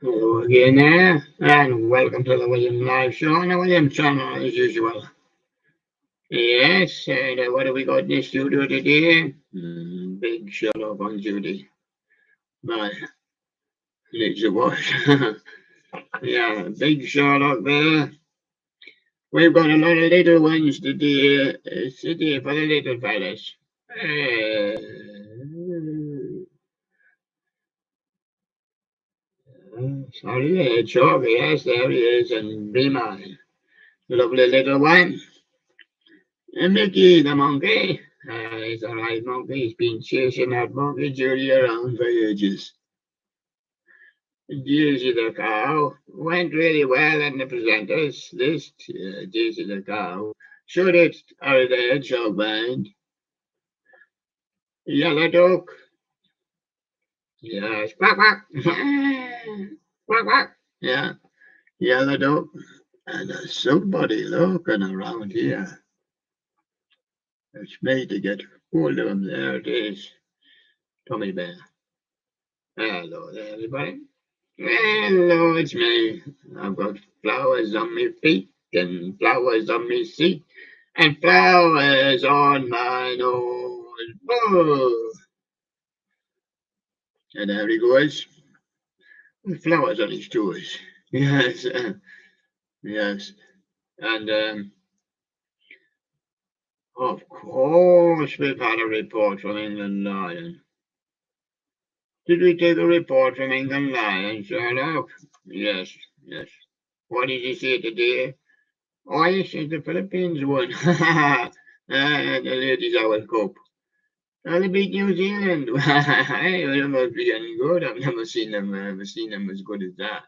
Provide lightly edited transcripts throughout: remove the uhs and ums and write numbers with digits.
Hello again there, and welcome to the William Live Show on the William channel as usual. Yes, and what have we got in the studio today? Big Sherlock on duty. My needs a wash. Yeah, big Sherlock there. We've got a lot of little ones today. It's today for the little fellas. Sorry, Hedgehog, yes, there he is, and be my lovely little one. And Mickey the monkey. He's a right monkey. He's been chasing that monkey Judy around for ages. Daisy the cow went really well in the presenters list. Daisy the cow showed it out of the hedgehog band. Yellow duck. Yes. Quack quack. Quack quack. Yeah. Yellow duck. And there's somebody looking around here. It's me to get hold of him. There it is. Tommy Bear. Hello there, everybody. Hello, it's me. I've got flowers on my feet and flowers on my seat and flowers on my nose. Oh, and there he goes with flowers on his toes. Yes, yes. And of course, we've had a report from England Lion. Did we take a report from England Lion, Sherlock? Yes, yes. What did he say today? Oh, yes, the Philippines won. And the ladies World Cup. Oh, they beat New Zealand. They must be any good. I've never seen them as good as that.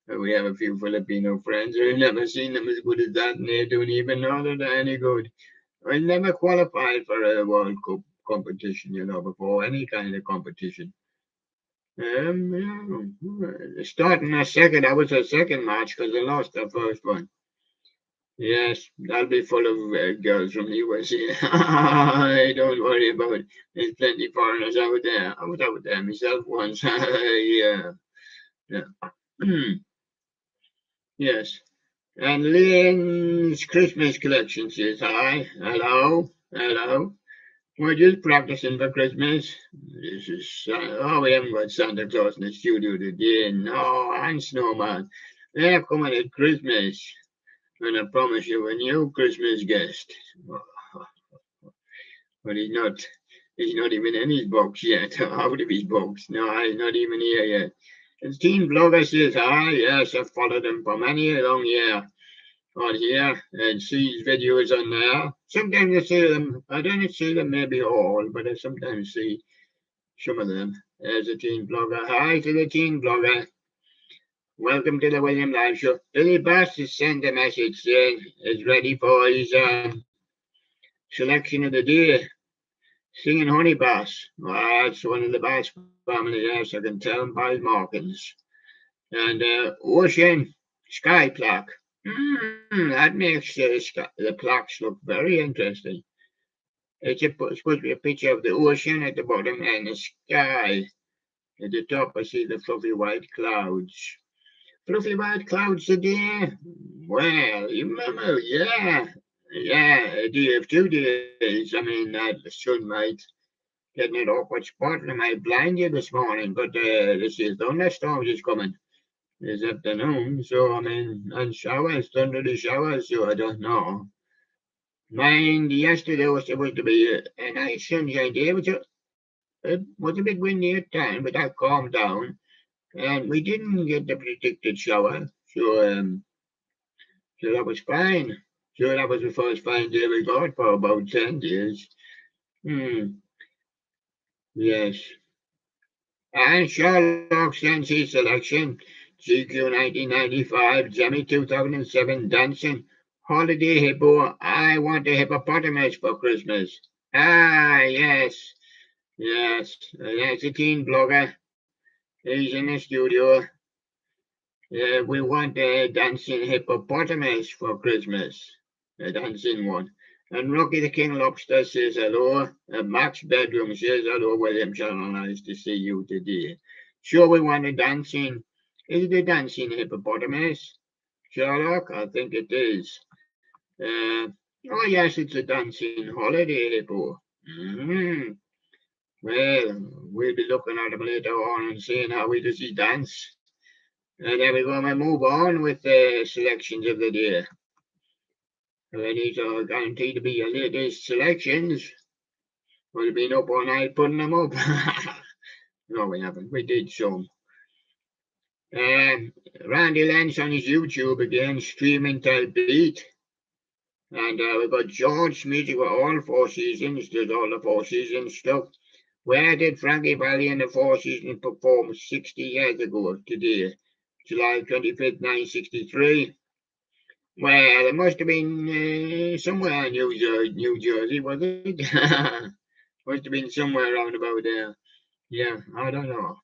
We have a few Filipino friends. We've never seen them as good as that, and they don't even know that they're any good. I never qualified for a World Cup competition, before any kind of competition. Yeah. Starting a second, that was a second match because they lost the first one. Yes, that'll be full of girls from the USA. Don't worry about it. There's plenty of foreigners out there. I was out there myself once. Yeah, yeah. Yes. And Lynn's Christmas collection says hi. Hello. Hello. We're just practicing for Christmas. This is, we haven't got Santa Claus in the studio today. No, and Snowman. They're coming at Christmas. And I promise you, a new Christmas guest. But he's not even in his box yet, out of his box. No, he's not even here yet. His teen blogger says, yes, I've followed him for many a long year on here and see his videos on there. Sometimes I see them, I don't see them maybe all, but I sometimes see some of them. There's a teen blogger. Hi to the teen blogger. Welcome to the William Live Show. Billy Bass has sent a message saying he's ready for his selection of the day. Singing Honey Bass. Well, that's one of the Bass family, yes, I can tell by markings. And Ocean Sky Plaque. That makes the plaques look very interesting. It's supposed to be a picture of the ocean at the bottom and the sky. At the top, I see the fluffy white clouds. Fluffy white clouds today? Well, you remember, yeah. Yeah, a day of 2 days. I mean, the sun might get in an awkward spot and it might blind you this morning, but this is thunderstorms is coming this afternoon. So, I mean, and showers, thundery showers, so I don't know. Mind, yesterday was supposed to be a nice sunshine day, it was a bit windy at times, but that calmed down. And we didn't get the predicted shower, so that was fine. So that was the first fine day we got for about 10 days. Yes. And Sherlock sends his selection. GQ 1995, Jemmy 2007, Dancing, Holiday Hippo, I Want a Hippopotamus for Christmas. Yes. Yes. That's a teen blogger. He's in the studio. We want a dancing hippopotamus for Christmas. A dancing one. And Rocky the King Lobster says hello. Max Bedroom says hello, William Channel. Nice to see you today. Sure, we want a dancing Is it a dancing hippopotamus? Sherlock, I think it is. Oh yes, it's a dancing holiday hippo. Mm-hmm. Well, we'll be looking at him later on and seeing how does he dance. And then we're going to move on with the selections of the day. And these are guaranteed to be your latest selections. We've been up all night putting them up. No, we haven't. We did some. Randy Lance on his YouTube again, streaming type beat. And we've got George Music with all four seasons, does all the four seasons stuff. Where did Frankie Valli and the Four Seasons perform 60 years ago today, July 25th, 1963? Well, it must have been somewhere in New Jersey, was it? Must have been somewhere around about there. Yeah, I don't know.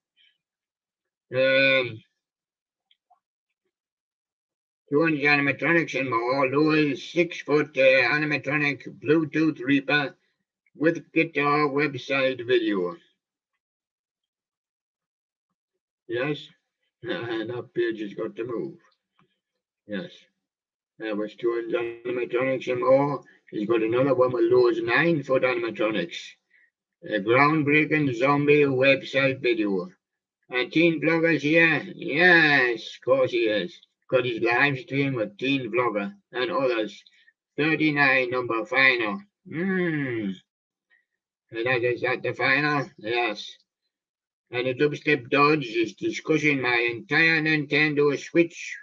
200 animatronics and more. Louis 6-foot animatronic Bluetooth Reaper with guitar website video. Yes, that page has got to move. Yes, there was 200 animatronics and more. He's got another one with Louis 9-foot animatronics. A groundbreaking zombie website video. And Teen Vlogger's here? Yes, of course he is. Got his live stream with Teen Vlogger and others. 39 number final. Is that the final? Yes. And the Dubstep Dodge is discussing my entire Nintendo Switch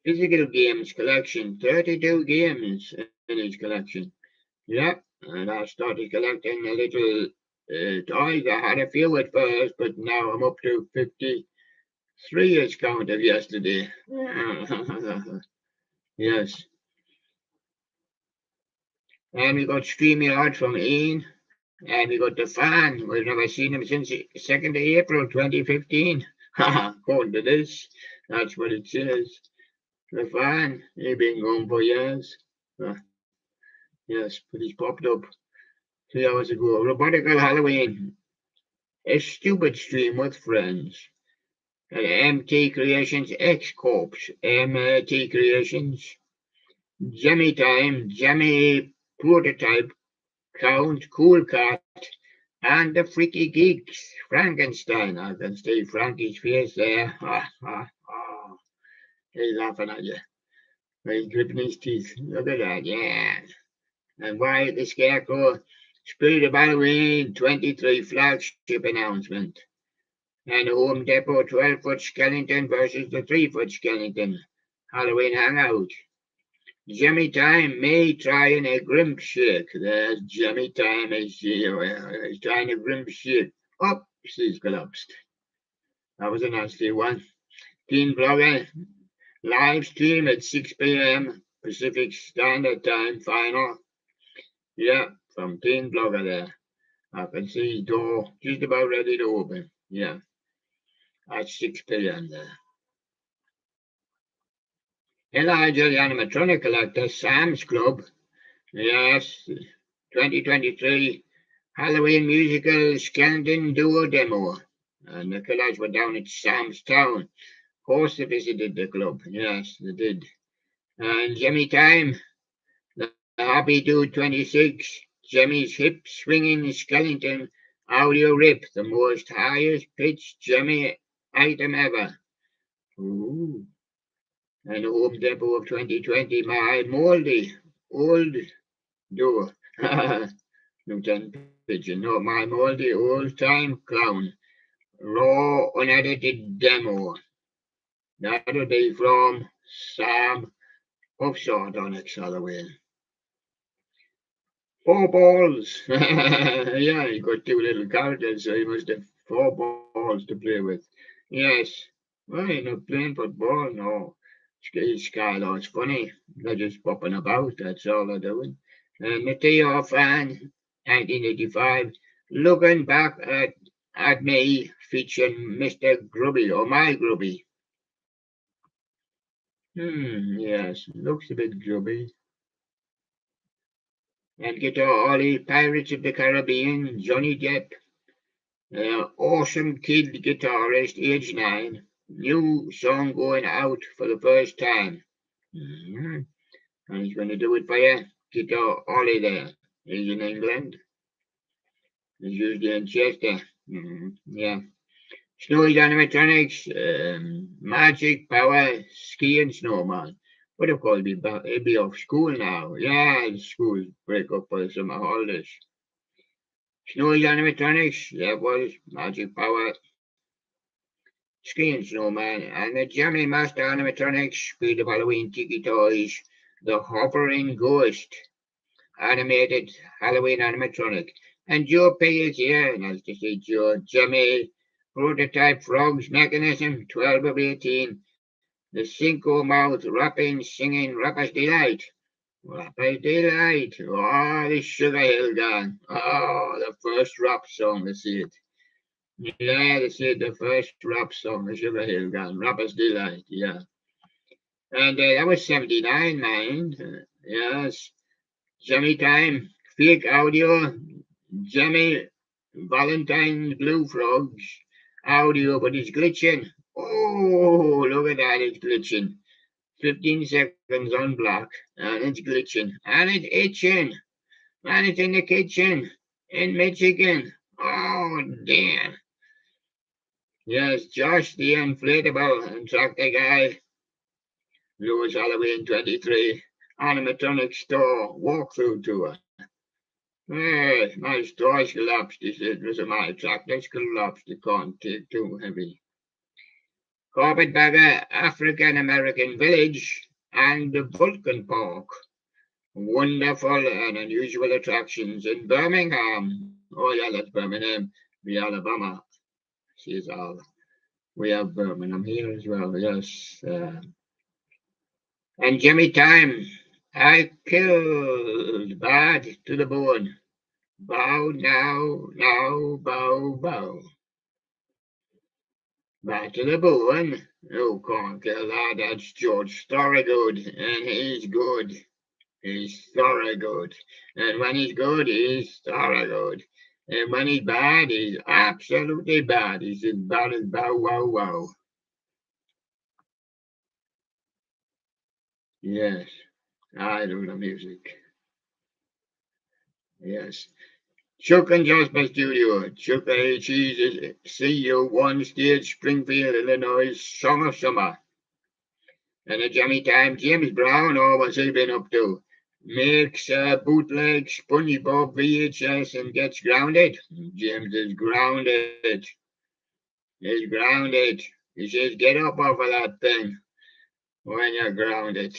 physical games collection. 32 games in his collection. Yep. And I started collecting a little toys. I had a few at first, but now I'm up to 53 as count of yesterday. Yes. And we got StreamYard from Ian. And we got the fan. We've never seen him since 2nd of April 2015. According to this, that's what it says. The fan. He's been gone for years. Yes, but he's popped up 3 hours ago. Robotical Halloween. A stupid stream with friends. MT Creations X Corps. MT Creations. Jemmy Time. Jemmy Prototype. Count. Cool Cat. And the Freaky Geeks. Frankenstein. I can see Frankie's face there. He's laughing at you. He's gripping his teeth. Look at that. Yeah. And Wyatt the Scarecrow. Spirit of Halloween 23 flagship announcement. And Home Depot 12-foot skeleton versus the 3-foot skeleton. Halloween hangout. Jimmy Time may try a grimp shake. There's Jimmy Time. He's trying a grimp shake. Oh, she's collapsed. That was a nasty one. Teen Blogger live stream at 6 p.m. Pacific Standard Time final. Yeah, from Teen Blogger there. I can see door just about ready to open. Yeah, at 6 p.m. there. Elijah the animatronic collector, Sam's Club. Yes, 2023 Halloween musical skeleton duo demo. And the Killers were down at Sam's Town. Of course, they visited the club. Yes, they did. And Jimmy Time, the Happy Dude 26, Jimmy's hip swinging skeleton audio rip, the most highest pitched Jimmy item ever. Ooh. And the Home Depot of 2020, my moldy old duo. Lieutenant Pigeon, no, my moldy old time clown. Raw unedited demo. That'll be from Sam Offshore on Halloween. 4 balls. Yeah, he got 2 little characters, so he must have 4 balls to play with. Yes. Well, he's not playing football, no. Skylar's funny. They're just popping about, that's all they're doing. And the TR fan, 1985, looking back at me, featuring Mr. Grubby, or my Grubby. Yes, looks a bit grubby. And Guitar Ollie, Pirates of the Caribbean, Johnny Depp, awesome kid guitarist, age 9. new song going out for the first time. Mhm. And he's going to do it for you. Guitar Ollie there. He's in England. He's usually in Chester. Yeah. Snowy animatronics, magic power, ski and snowman. But of course, he'd be off school now. Yeah, school break up for the summer holidays. Snowy animatronics, yeah, was magic power, ski and snowman, and the Jammy Master animatronics, Speed of Halloween Tiki Toys, the hovering ghost, animated Halloween animatronic. And Joe P is here. Nice to see Joe. Jimmy, prototype frogs mechanism, 12 of 18. The Cinco mouth rapping, singing, Rapper's Delight. Rapper's Delight. Oh, the Sugar Hill Gang. Oh, the first rap song, they see it. Yeah, they see the first rap song, the Sugar Hill Gang. Rapper's Delight, yeah. And that was 79, mind. Yes. Jimmy Time, fake audio, Jimmy Valentine's Blue Frogs audio, but it's glitching. Oh, look at that, it's glitching. 15 seconds on black, and it's glitching, and it's itching, and it's in the kitchen in Michigan. Oh, damn. Yes, Josh the inflatable and tractor guy, Lewis Halloween 23, animatronic store walkthrough tour. Hey, my store's collapsed, he said. It was my tractor's collapsed. It can't take too heavy. Carpetbagger African American Village and the Vulcan Park. Wonderful and unusual attractions in Birmingham. Oh, yeah, that's Birmingham, the Alabama. She's all. We have Birmingham here as well, yes. And Jimmy Time. I killed bad to the bone. Bow now, now, bow, bow. Back to the bone. Oh, can't kill that. That's George Thorogood, and he's good. He's Thorogood. And when he's good, he's Thorogood. And when he's bad, he's absolutely bad. He's as bad as Bow Wow Wow. Yes, I do the music. Yes. Chuck and Jasper Studio. Chuck A. Cheese, CEO, One Stage, Springfield, Illinois, Song of Summer. And at Jammy Time, James Brown, oh, what's he been up to? Makes bootleg SpongeBob VHS and gets grounded. James is grounded. He's grounded. He says, get up off of that thing when you're grounded.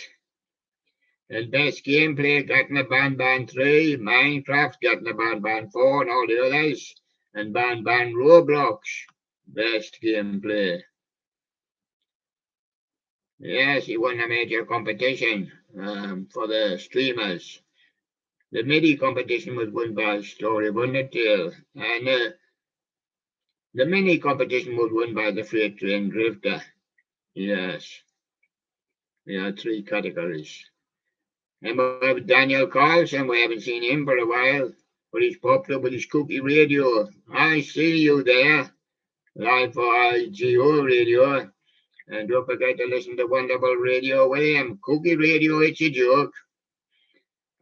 And best gameplay got in the Ban 3, Minecraft got in the Ban 4 and all the others. And Ban Roblox, best gameplay. Yes, he won a major competition for the streamers. The MIDI competition was won by Story Wondertail, and the mini competition was won by the Freight Train Drifter. Yes, we had three categories. And we have Daniel Carlson, we haven't seen him for a while, but he's popped up with his Cookie Radio. I see you there, live for IGO Radio. And don't forget to listen to Wonderful Radio William. Cookie Radio, it's a joke.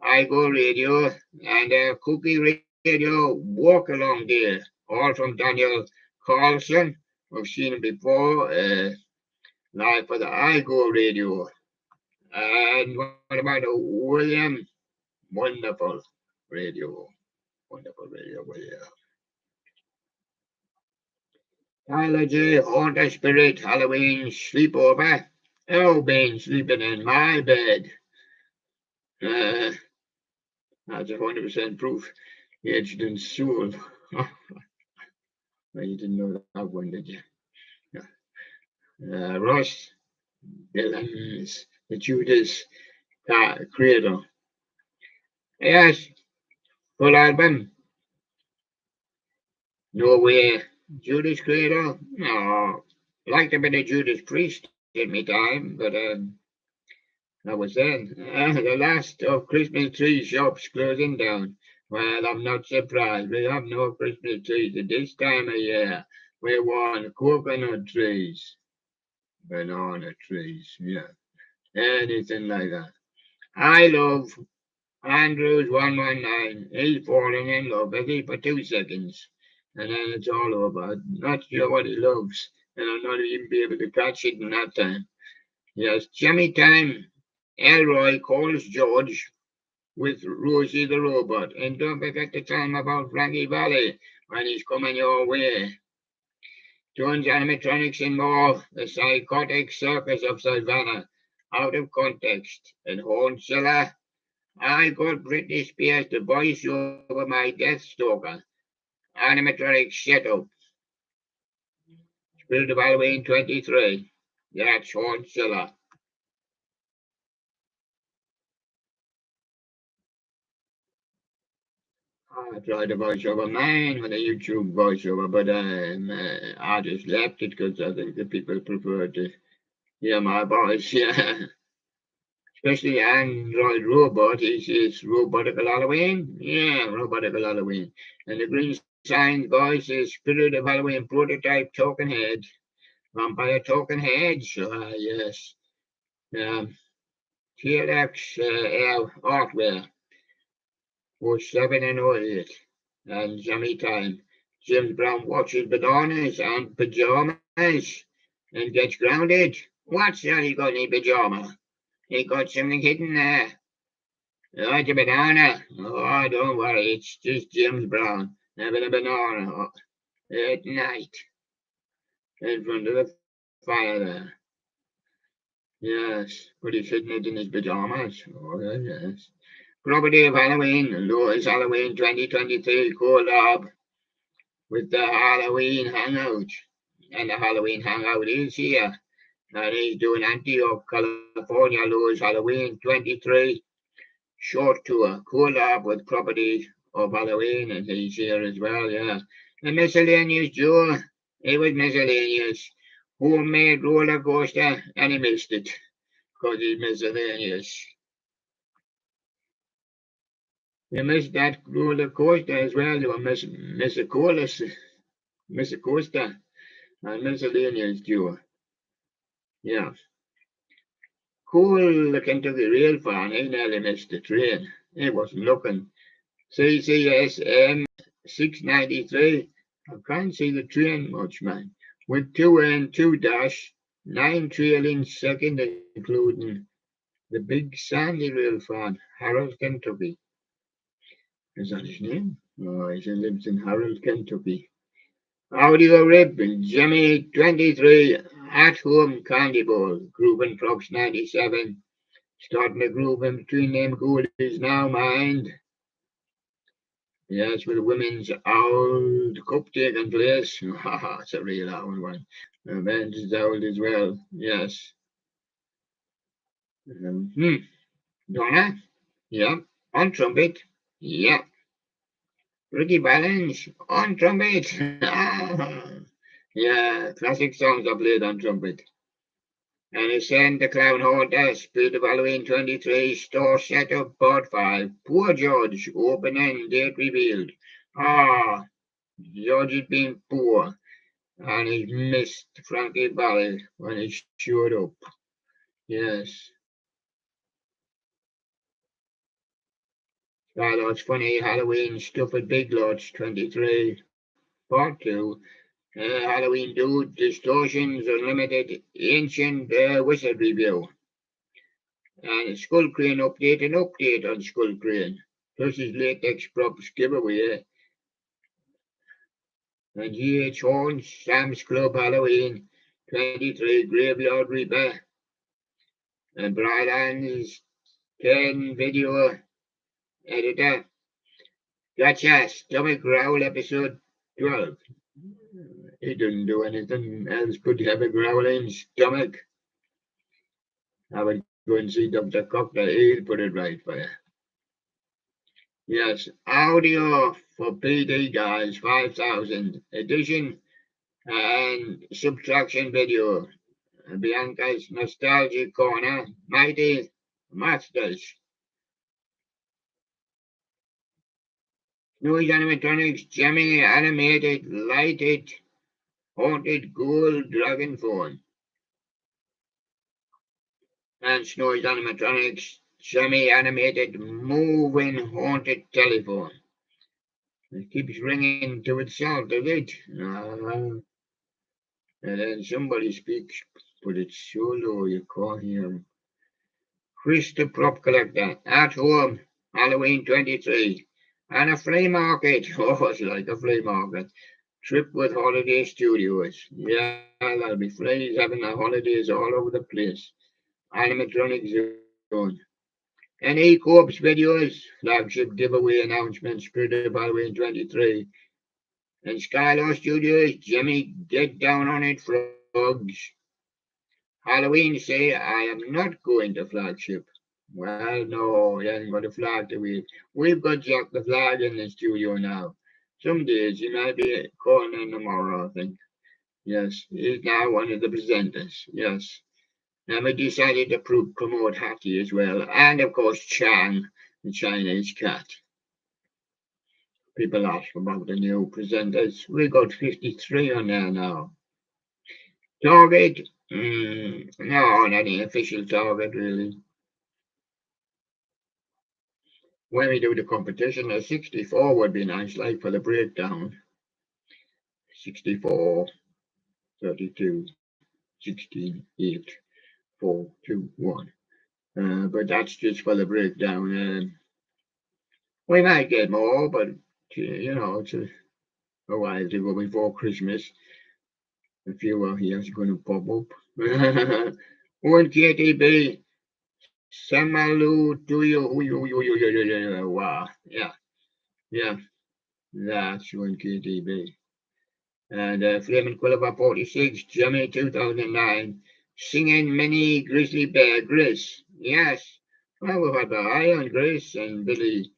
I Go Radio and Cookie Radio Walk Along There, all from Daniel Carlson. We've seen him before, live for the I Go Radio. And what about William? Wonderful Radio. Wonderful Radio, William. Tyler J. Haunter Spirit Halloween Sleepover. Oh, been sleeping in my bed. That's 100% proof. Aged in Sewell. Well, you didn't know that one, did you? Ross Dillon's the Judas creator. Yes, full album. No way. Judas creator? No. Liked a bit of Judas Priest in my time, but that was then. The last of Christmas tree shops closing down. Well, I'm not surprised. We have no Christmas trees at this time of year. We want coconut trees. banana trees, yeah, anything like that. I love Andrews 119. He's falling in love with me for 2 seconds, and then it's all over. Not sure what he loves, and I'll not even be able to catch it in that time. Yes, Jimmy Time. Elroy calls George with Rosie the robot, and don't forget to tell him about Frankie Valley when he's coming your way. Jones animatronics and more, the psychotic circus of Savannah, out of context, and Hornsilla. I got Britney Spears to voice over my Deathstalker. Animatronic setup. Spirit of Halloween 23. That's Hornsilla. I tried to voice over mine with a YouTube voiceover, but I just left it because I think the people prefer to hear my voice. Yeah. Especially Android Robot is Robotical Halloween. Yeah, Robotical Halloween. And the green sign voice is Spirit of Halloween prototype token head. Vampire token head. So, yes. Um, TLX Artware. 07 and 08. And Jimmy Time. James Brown watches bananas and pajamas and gets grounded. What's that? He got any pajama? He got something hidden there. Like a banana. Oh, don't worry, it's just James Brown having a banana at night in front of the fire there. Yes, but he's hidden it in his pajamas. Oh, yes. Property of Halloween, Lewis Halloween 2023 collab with the Halloween Hangout. And the Halloween Hangout is here. And he's doing Antioch, California, Lewis Halloween 23 short tour, collab with Property of Halloween, and he's here as well, yeah. And miscellaneous Joe, it was miscellaneous. Homemade roller coaster, and he missed it, because he's miscellaneous. You missed that roller coaster as well, you miss a coaster, and miscellaneous Joe. Yeah. Cool, the Kentucky Rail fan, he nearly missed the train. He wasn't looking. CCSM 693. I can't see the train much, man. With 2 and 2 dash, 9 trailing second, including the big Sandy Rail fan, Harold, Kentucky. Is that his name? Oh, he lives in Harold, Kentucky. Audio Rip, Jimmy 23, At Home Candy Bowl, Groove and Props 97. Starting to groove in between them goalies now, mind. Yes, with the women's old cup taking place. It's a real old one. The men's is old as well. Yes. Donna? Yeah. On trumpet? Yeah. Ricky Valens? On trumpet? Yeah, classic songs are played on trumpet. And it's sent the Clown Haunter, Spirit of Halloween 23, Store Setup, Part 5. Poor George, opening date revealed. Ah, George has been poor. And he missed Frankie Valley when he showed up. Yes. Oh, it's funny. Halloween stuff at Big Lots 23, Part 2. Halloween Dude, Distortions Unlimited, Ancient Wizard Review. And Skull Crane update and update on Skull Crane. Plus his latex props giveaway. And GH Horns, Sam's Club Halloween 23, Graveyard Reaper. And Bryland's 10 video editor. Gotcha. Stomach Growl episode 12. He didn't do anything else but have a growling stomach. I would go and see Dr. Cockner. He'll put it right for you. Yes. Audio for PD guys 5000. Addition and subtraction video. Bianca's Nostalgia Corner. Mighty Masters. Noise animatronics, Jimmy animated, lighted, haunted gold dragon phone. and Snowy's animatronics semi-animated moving haunted telephone. It keeps ringing to itself, does it? And then somebody speaks, but it's so low you can't hear him. Chris the prop collector at home, Halloween 23. And a flea market. Oh, it's like a flea market. Trip with Holiday Studios. Yeah, there'll be fleas having their holidays all over the place. Animatronic Zone. And E-Corp's videos, flagship giveaway announcements, Spirit of Halloween 23. And Skylar Studios, Jimmy, get down on it, frogs. Halloween say, I am not going to flagship. Well, no, he hasn't got a flag to wave. We've got Jack the Flag in the studio now. Some days he might be calling in tomorrow, I think. Yes, he's now one of the presenters. Yes. And we decided to promote Hattie as well. And of course, Chang, the Chinese cat. People ask about the new presenters. We got 53 on there now. Target? No, not the official target, really. When we do the competition, a 64 would be nice, like for the breakdown. 64, 32, 16, 8, 4, 2, 1. But that's just for the breakdown. We might get more, but it's a while to go before Christmas. A few are here's going to pop up. One KTB, Samalu, do you, wow, yeah, that's one KTB. And Flaming Quilliver 46, Jimmy 2009, singing Mini Grizzly Bear Gris. Yes, well, we've had the Iron Gris and Billy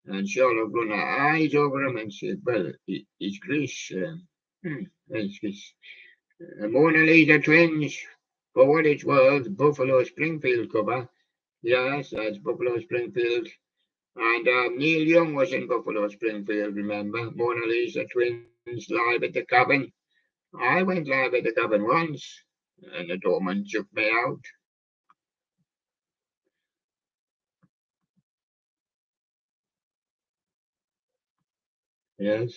and Charlotte run her eyes over him and said, well, he's Gris. It's Mona Lisa Twins, for what it's worth, Buffalo Springfield cover. Yes, that's Buffalo Springfield. And Neil Young was in Buffalo Springfield, remember? Mona Lisa Twins live at the cabin. I went live at the cabin once, and the doorman took me out. Yes.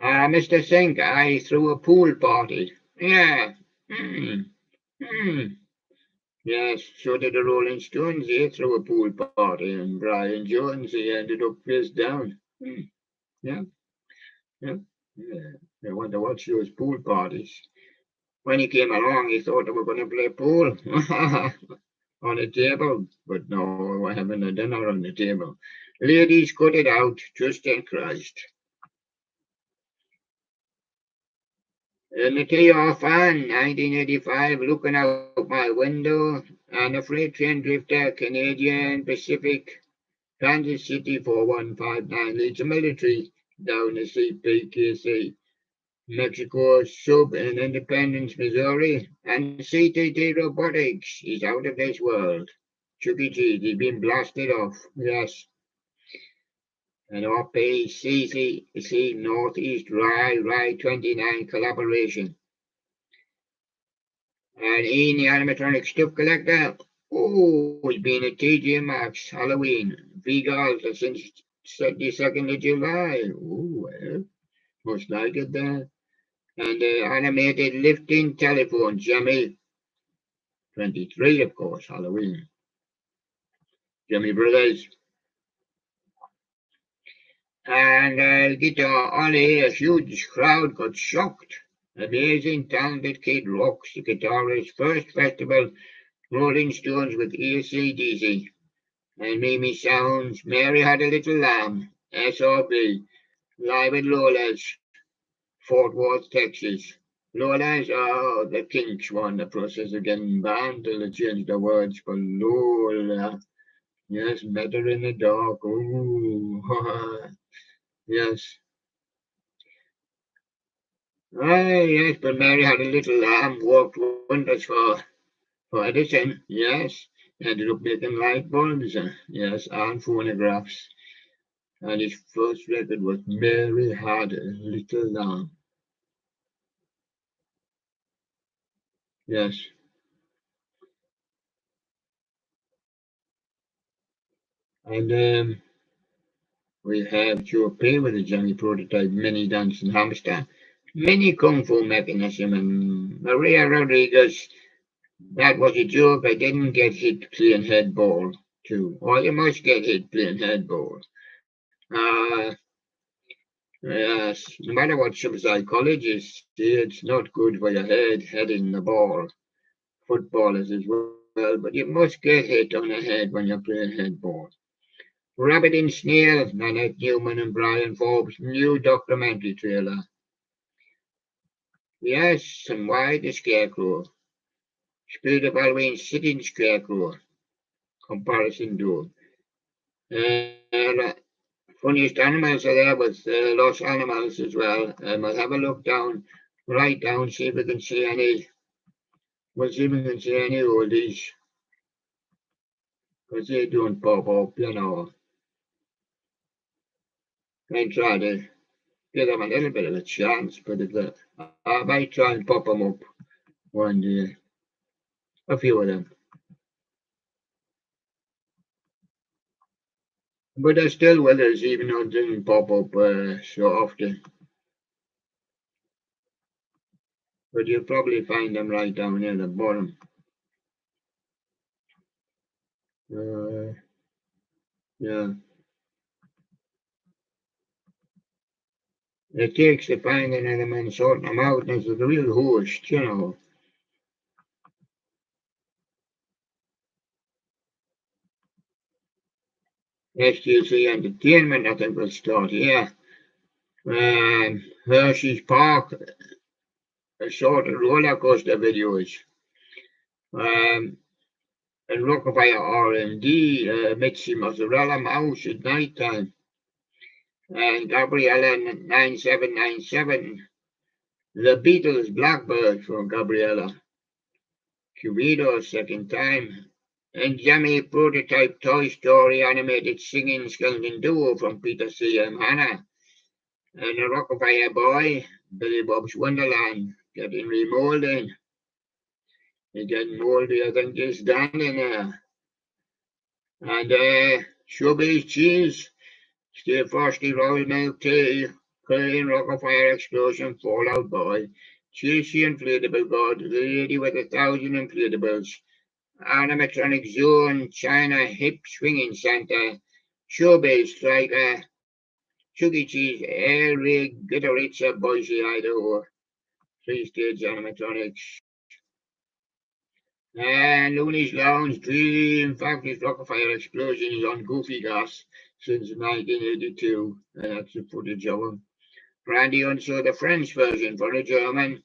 Mr. Sink, I threw a pool party. Yeah. Hmm. Hmm. Yes, so did the Rolling Stones. They threw a pool party, and Brian Jones, he ended up face down. Yeah, yeah, yeah. I wonder what those pool parties. When he came along, he thought they were going to play pool on a table, but no, we're having a dinner on the table. Ladies, cut it out, just in Christ. In the TR fan, 1985, looking out my window, and a freight train drifter, Canadian Pacific, Kansas City 4159, leads a military down the CPKC. Mexico sub in Independence, Missouri, and CTT Robotics is out of this world. Chuck E. Cheese has been blasted off, yes. And RPCC Northeast Rye 29 collaboration. And Ian the animatronic stuff collector. Oh, he's been at TJ Maxx Halloween. V-Golf since 22nd of July. Oh, well, most like it there. And the animated lifting telephone, Jimmy 23, of course, Halloween. Jimmy Brothers. And Guitar Ollie, a huge crowd got shocked. Amazing, talented kid rocks the guitarist's first festival, Rolling Stones with AC/DC. And Mimi Sounds, Mary Had a Little Lamb, SRB, live at Lola's, Fort Worth, Texas. Lola's, the Kinks were in the process of getting banned till they changed the words for Lola. Yes, better in the dark. Ooh, yes. Yes, but Mary Had a Little Lamb worked wonders for Edison. Yes, ended up making light bulbs. Yes, and phonographs. And his first record was Mary Had a Little Lamb. Yes. And we have Joe Pay with a Johnny prototype mini dancing hamster, mini kung fu mechanism, and Maria Rodriguez. That was a joke. I didn't get hit playing headball too. Or you must get hit playing headball. Uh, yes, no matter what some psychologists say, it's not good for your head heading the ball. Footballers as well, but you must get hit on the head when you're playing headball. Rabbit and Snail, Nanette Newman and Brian Forbes' new documentary trailer. Yes, and why the Scarecrow? Spirit of Halloween sitting Scarecrow. Comparison to. Funniest animals are there with lost animals as well. We'll have a look down, right down, see if we can see any. We'll see if we can see any oldies, because they don't pop up, you know. I try to give them a little bit of a chance, but I might try and pop them up one day. A few of them. But they're still with us, even though it didn't pop up so often. But you'll probably find them right down near the bottom. Uh, yeah. It takes the finding them and sorting them out, and it's a real host, you know. STC Entertainment, I think, will start here. Hershey's Park, a sort of roller coaster videos. Um, and Rockefeller R&D, Mitzi Mozzarella Mouse at night time. And Gabriella 9797, The Beatles Blackbird from Gabriella. Cubido second time. And Jammy prototype Toy Story animated singing skeleton duo from Peter C. M. Hanna. And the Rockefeller Boy, Billy Bob's Wonderland, getting remolded. It's getting moldy, I think, just standing there. And Showbiz Cheese, Stay Frosty Royal Milk Tea, Crane Rockefeller Explosion Fallout Boy, Cheesy Inflatable God, The Lady with 1,000 Inflatables, Animatronic Zone, China Hip Swinging Center, Showbiz Striker, Chuck E. Cheese, Air Rig, Guitarista, Boise, Idaho, Three Stage Animatronics, and Looney's Lounge, Dream Factory's Rockefeller Explosions on Goofy Gas since 1982, and that's the footage of them. Randy also the French version for the German,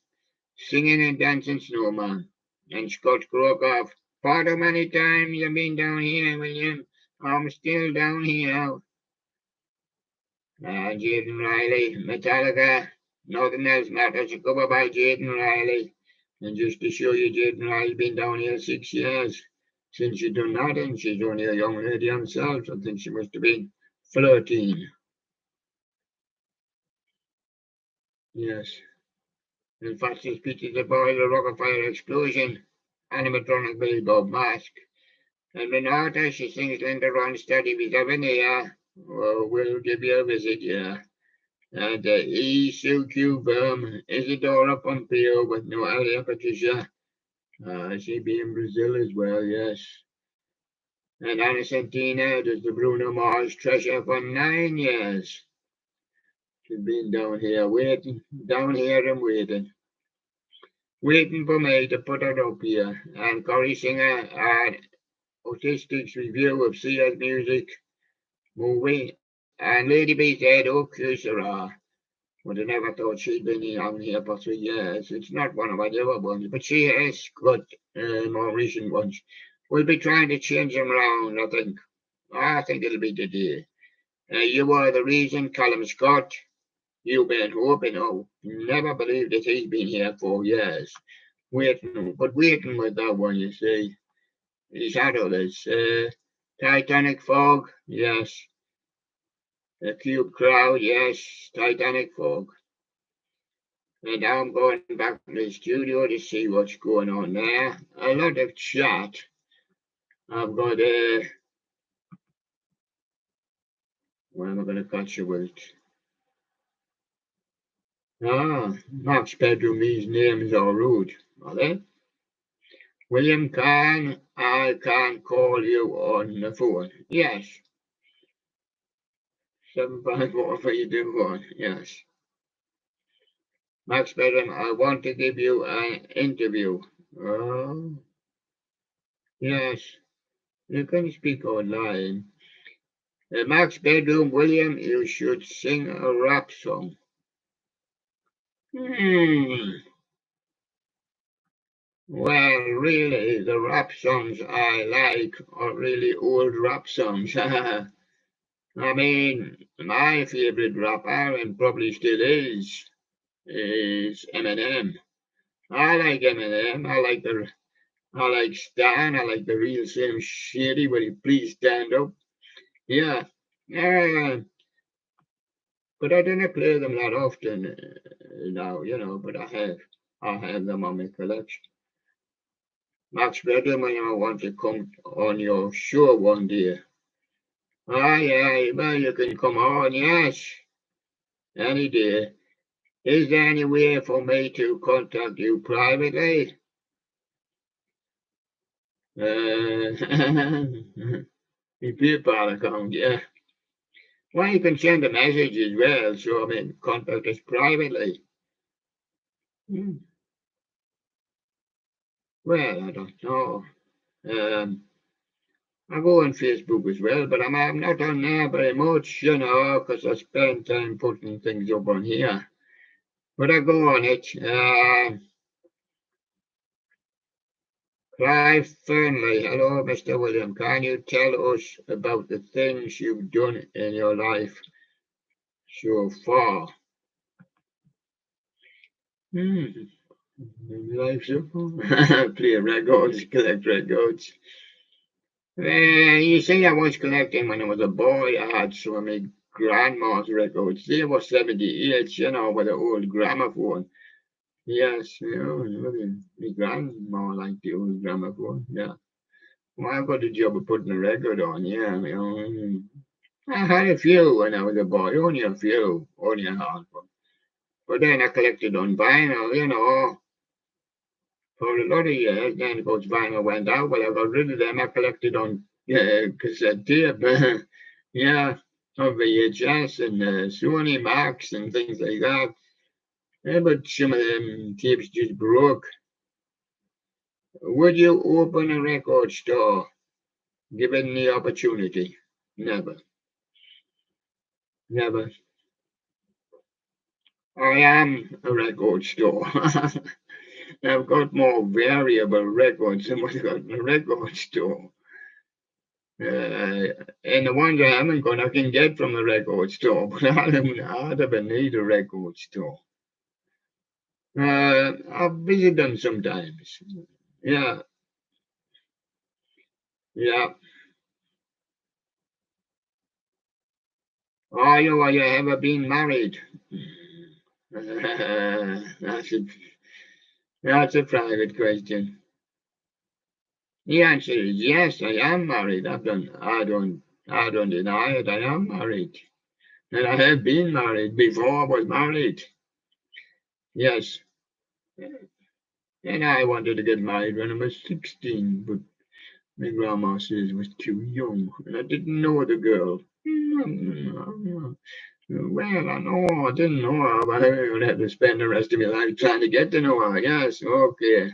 Singing and Dancing Snowman, and Scott Krokoff. Part of many times you've been down here, William. I'm still down here. Jaden Riley, Metallica, Nothing Else Matters, a cover by Jaden Riley. And just to show you, Jaden Riley's been down here 6 years since she done that, and she's only a young lady herself. I think she must have been 13. Yes. In fact, she's pictured the boiler Rockefeller explosion, animatronic Billy Bob Mask. And Renata, she sings Linda Ron Steady with Avenir. We'll give you a visit, yeah. And E. Sue Q. Verm, Isadora Pompeo with Noelia Patricia. She be in Brazil as well, yes. And Anna Santina does the Bruno Mars treasure for 9 years. She's been down here waiting, down here and waiting. Waiting for me to put her up here. And Corey Singer had Autistic's review of Sia's music movie. And Lady B said, oh, Kusara. Would have never thought she'd been on here for 3 years. It's not one of my other ones, but she has got more recent ones. We'll be trying to change them around, I think. I think it'll be today. You were the reason, Callum Scott. You've been hoping, oh, never believed that he's been here 4 years. Waiting with that one, you see. He's had others. Titanic Fog, yes. The Cube Crowd, yes. Titanic Fog. And now I'm going back to the studio to see what's going on there. A lot of chat. I've got where am I going to catch you with? Mark's bedroom, these names are rude, are they? William Khan, I can call you on the phone. Yes. 754 yes. Max bedroom, I want to give you an interview. Oh, yes. You can speak online. Max bedroom, William, you should sing a rap song. Hmm. Well, really, the rap songs I like are really old rap songs. I mean, my favorite rapper, and probably still is Eminem. I like Eminem. I like Stan. I like the real Slim Shady. Will you please stand up? Yeah. Uh, but I don't play them that often now, but I have them on my collection. Much better when I want to come on your show one day. Ah, yeah, well, you can come on, yes, any day. Is there any way for me to contact you privately? Uh, the PayPal account, yeah. Well, you can send a message as well, so I mean, contact us privately. Hmm. Well, I don't know. Um, I go on Facebook as well, but I'm not on there very much, because I spend time putting things up on here. But I go on it. Clive Fernley, hello, Mr. William. Can you tell us about the things you've done in your life so far? Hmm. Life so far? Play records, collect records. You see, I was collecting when I was a boy. I had some of my grandma's records. They were 78, with an old gramophone. Yes, my grandma liked the old gramophone. Yeah. Well, I got a job of putting a record on. Yeah, I had a few when I was a boy. Only a few, only a handful. But then I collected on vinyl, for a lot of years. Then, of course, vinyl went out. Well, I got rid of them. I collected on cassette tape. Yeah, on VHS and Sony Max and things like that. Yeah, but some of them tapes just broke. Would you open a record store given the opportunity? Never. Never. I am a record store. I've got more variable records than what I got in a record store. And the ones I haven't got, I can get from the record store, but I don't need a record store. I visit them sometimes. Yeah, yeah. Are you ever been married? That's a private question. The answer is yes, I am married. I don't deny it. I am married. And I have been married before I was married. Yes. And I wanted to get married when I was 16, but my grandma says I was too young, and I didn't know the girl. Well, I know I didn't know her, but I would have to spend the rest of my life trying to get to know her. Yes, okay.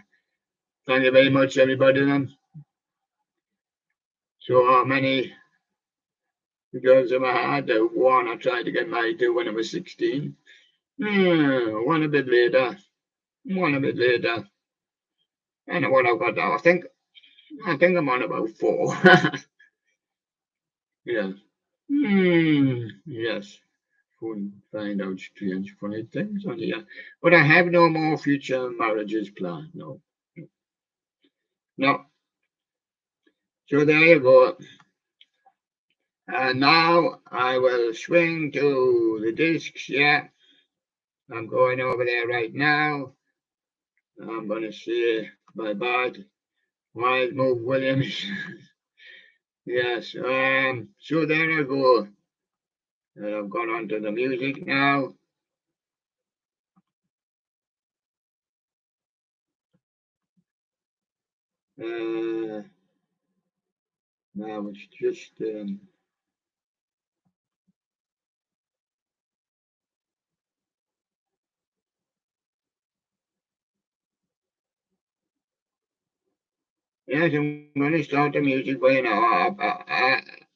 Thank you very much, everybody. Then. So, how many girls have I had? One I tried to get married to when I was 16. One a bit later. One a bit later. And what I've got now, I think I'm on about four. Yeah. Yes. Couldn't find out strange funny things on here. But I have no more future marriages planned. No. No. So there you go. And now I will swing to the discs. Yeah. I'm going over there right now. I'm going to say bye-bye to Wild Move Williams. Yes, so there I go. And I've gone on to the music now. Uh, Now it's just yes, I'm going to start the music, but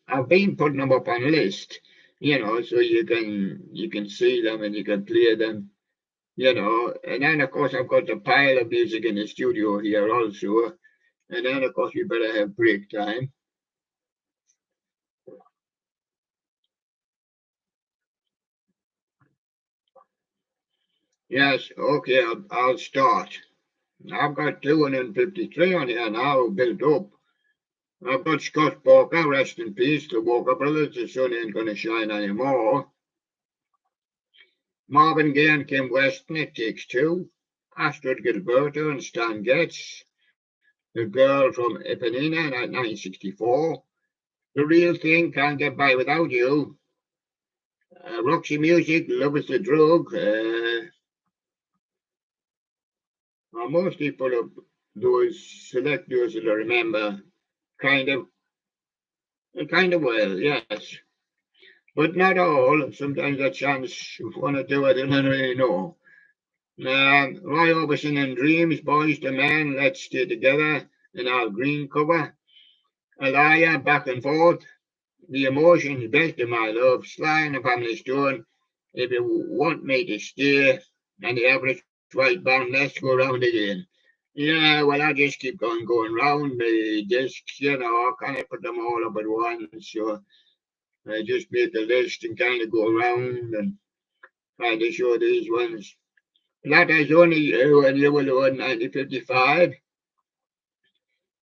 I've been putting them up on a list, so you can see them and you can play them, and then of course I've got the pile of music in the studio here also, and then of course we better have break time. Yes, okay, I'll start. I've got 253 on here now built up. I've got Scott Parker, rest in peace, the Walker Brothers, the sun ain't gonna shine anymore. Marvin Gaye and Kim Weston, It Takes Two. Astrid Gilberto and Stan Getz, The Girl from Ipanema, 1964. The Real Thing, Can't Get By Without You. Roxy Music, Love is the Drug. Most people of those select those that I remember kind of kind of well, yes. But not all. Sometimes a chance one or two I didn't really know. Roy Orbison and Dreams, Boys to Men, Let's Stay Together, in our green cover. Elia, Back and Forth, The Emotions, Best of My Love, Sly and the Family Stone, If You Want Me to Stay, and The Average White Band, Let's Go Round Again. Yeah, well, I just keep going round the discs, I kind of put them all up at once, so I just make a list and kind of go around and try to show these ones. That is only when you were on 1955.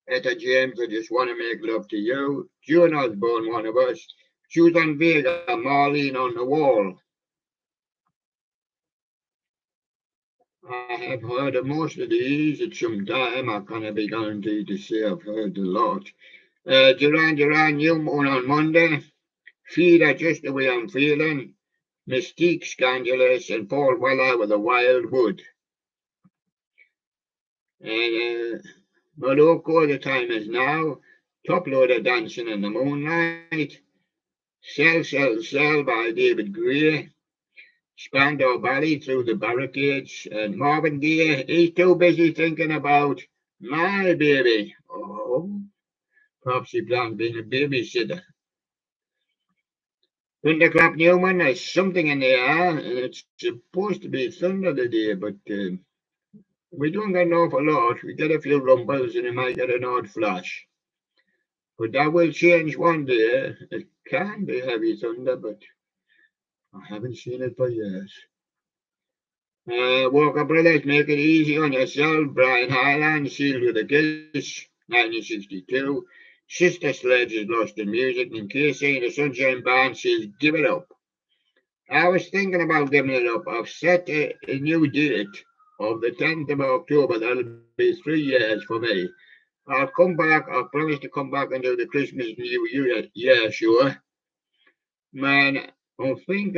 Etta James, I just want to make love to you. June Osborne, one of us. Susan Vega, Marlene on the Wall. I have heard of most of these at some time. I can't be guaranteed to say I've heard a lot. Duran Duran, New Moon on Monday. Feeder, Just the Way I'm Feeling. Mystique, Scandalous, and Paul Weller with a Wild Wood. And Morocco, the time is now. Top loader Dancing in the Moonlight. Sell, Sell, Sell by David Gray. Spandau Ballet Through the Barricades. And Marvin Gaye, he's too busy thinking about my baby. Oh, perhaps he planned being a babysitter. Thunderclap Newman, there's something in the air, and it's supposed to be thunder today, but we don't get an awful lot. We get a few rumbles and we might get an odd flash. But that will change one day. It can be heavy thunder, but I haven't seen it for years. Walker Brothers, Make It Easy on Yourself. Brian Hyland, Sealed with a Kiss, 1962. Sister Sledge is Lost in Music. And Casey and the Sunshine Band says, Give It Up. I was thinking about giving it up. I've set a new date of the 10th of October. That'll be 3 years for me. I'll come back. I promise to come back and do the Christmas New Year. Yeah, sure. Man, I think,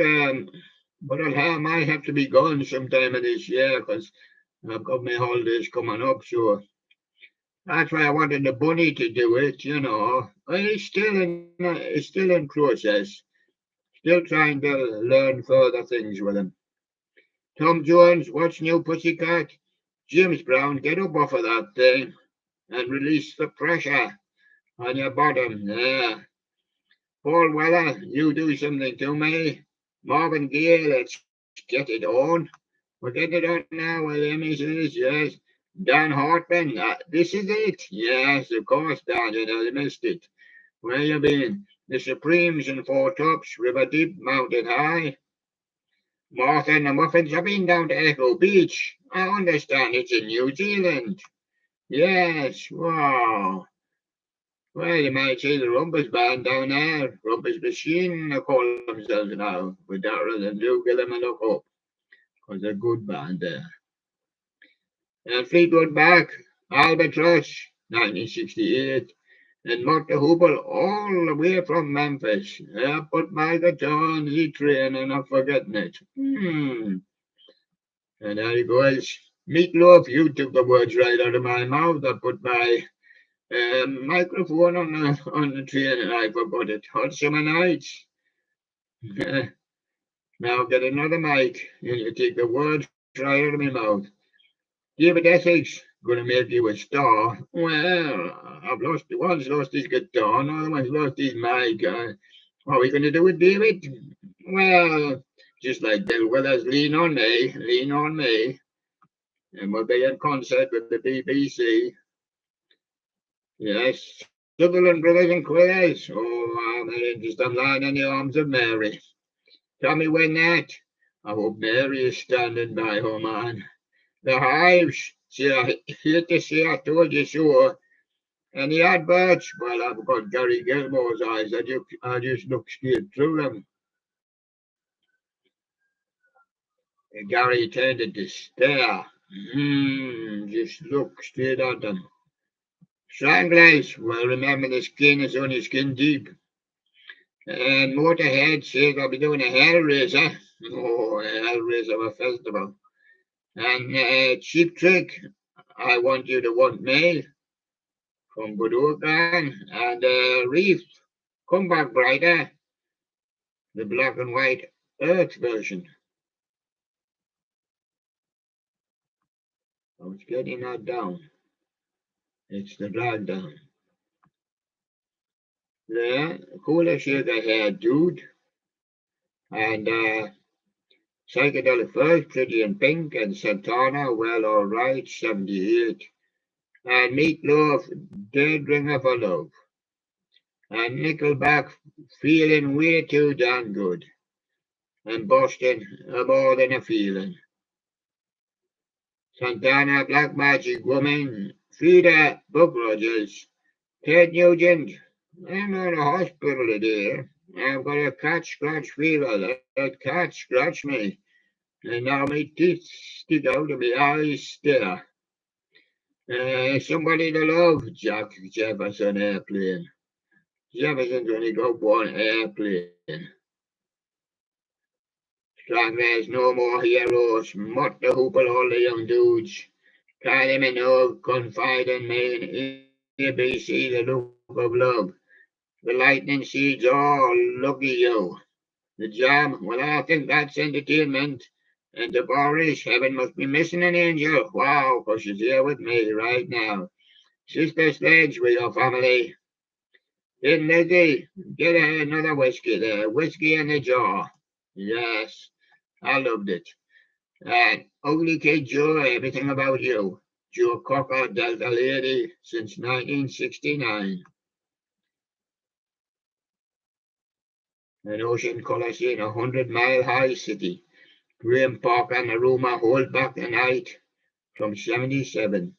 but I might have to be gone sometime in this year because I've got my holidays coming up. So that's why I wanted the bunny to do it. Well, it's still in process. Still trying to learn further things with him. Tom Jones, what's new, Pussycat? James Brown, get up off of that thing and release the pressure on your bottom. Yeah. Paul Weller, you do something to me. Marvin Gaye, let's get it on. We're getting it on now, William, he says, yes. Dan Hartman, this is it. Yes, of course, Dan, you missed it. Where you been? The Supremes and Four Tops, River Deep, Mountain High. Martha and the Muffins have been down to Echo Beach. I understand it's in New Zealand. Yes, wow. Well, you might see the Rumpus Band down there. Rumpus Machine, they call themselves now. With that rather than do, give them a look up. was a good band there. And Fleetwood Mac, Albatross, 1968, and Mott the Hoople all the way from Memphis. I put my guitar on the train and I'm forgetting it. And there he goes. Meatloaf, you took the words right out of my mouth. I put my microphone on the train and I forgot it. Hot summer nights. Now get another mic and you take the words right out of my mouth. David Essex, gonna make you a star. Well, I've lost one's lost his guitar, another one's lost his mic. What are we gonna do with David? Well, just like Bill Withers, lean on me, lean on me. And we'll be in concert with the BBC. Yes, Sutherland Brothers and Quillers. Oh, I'm just I'm lying in the arms of Mary. Tell me when that. I hope Mary is standing by her man. The Hives. See, I hate to say I told you so. And the adverts, well, I've got Gary Gilmore's eyes. I just look straight through them. And Gary tended to stare. Just look straight at them. Stranglers, well, remember the skin is only skin deep. And Motorhead says I'll be doing a Hellraiser. Oh, a Hellraiser of a festival. And Cheap Trick, I want you to want me from Budokan. And Reef, Come Back Brighter, the black and white Earth version. I was getting that down. It's the drag down. Yeah, cooler sugar hair dude. And Psychedelic Furs, Pretty in Pink, and Santana, Well Alright, 78. And Meatloaf, Dead Ringer for Love. And Nickelback, Feeling Way Too Damn Good. And Boston, More Than a Feeling. Santana, Black Magic Woman. Frida, Buck Rogers. Ted Nugent, I'm in a hospital today. I've got a cat scratch fever. That cat scratched me. And now my teeth stick out of my eyes stare. Somebody to love, Jack Jefferson Airplane. Jefferson's only got one airplane. Stranglers, No More Heroes, Mott the Hoople, all the young dudes. Kylie Minogue, Confide in Me, ABC, The Look of Love. The Lightning Seeds, Lucky You. The Jam, well, I think that's entertainment. And to Boris, heaven must be missing an angel. Wow, because she's here with me right now. Sister Sledge with your family. Then Lizzie, get her another whiskey there. Whiskey in the jar. Yes, I loved it. And Ugly Kid Joe, everything about you. Joe Cocker, Delta Lady, since 1969. An ocean color scene, 100-mile high city. Graham Park and Aroma Hold Back the Night from 77.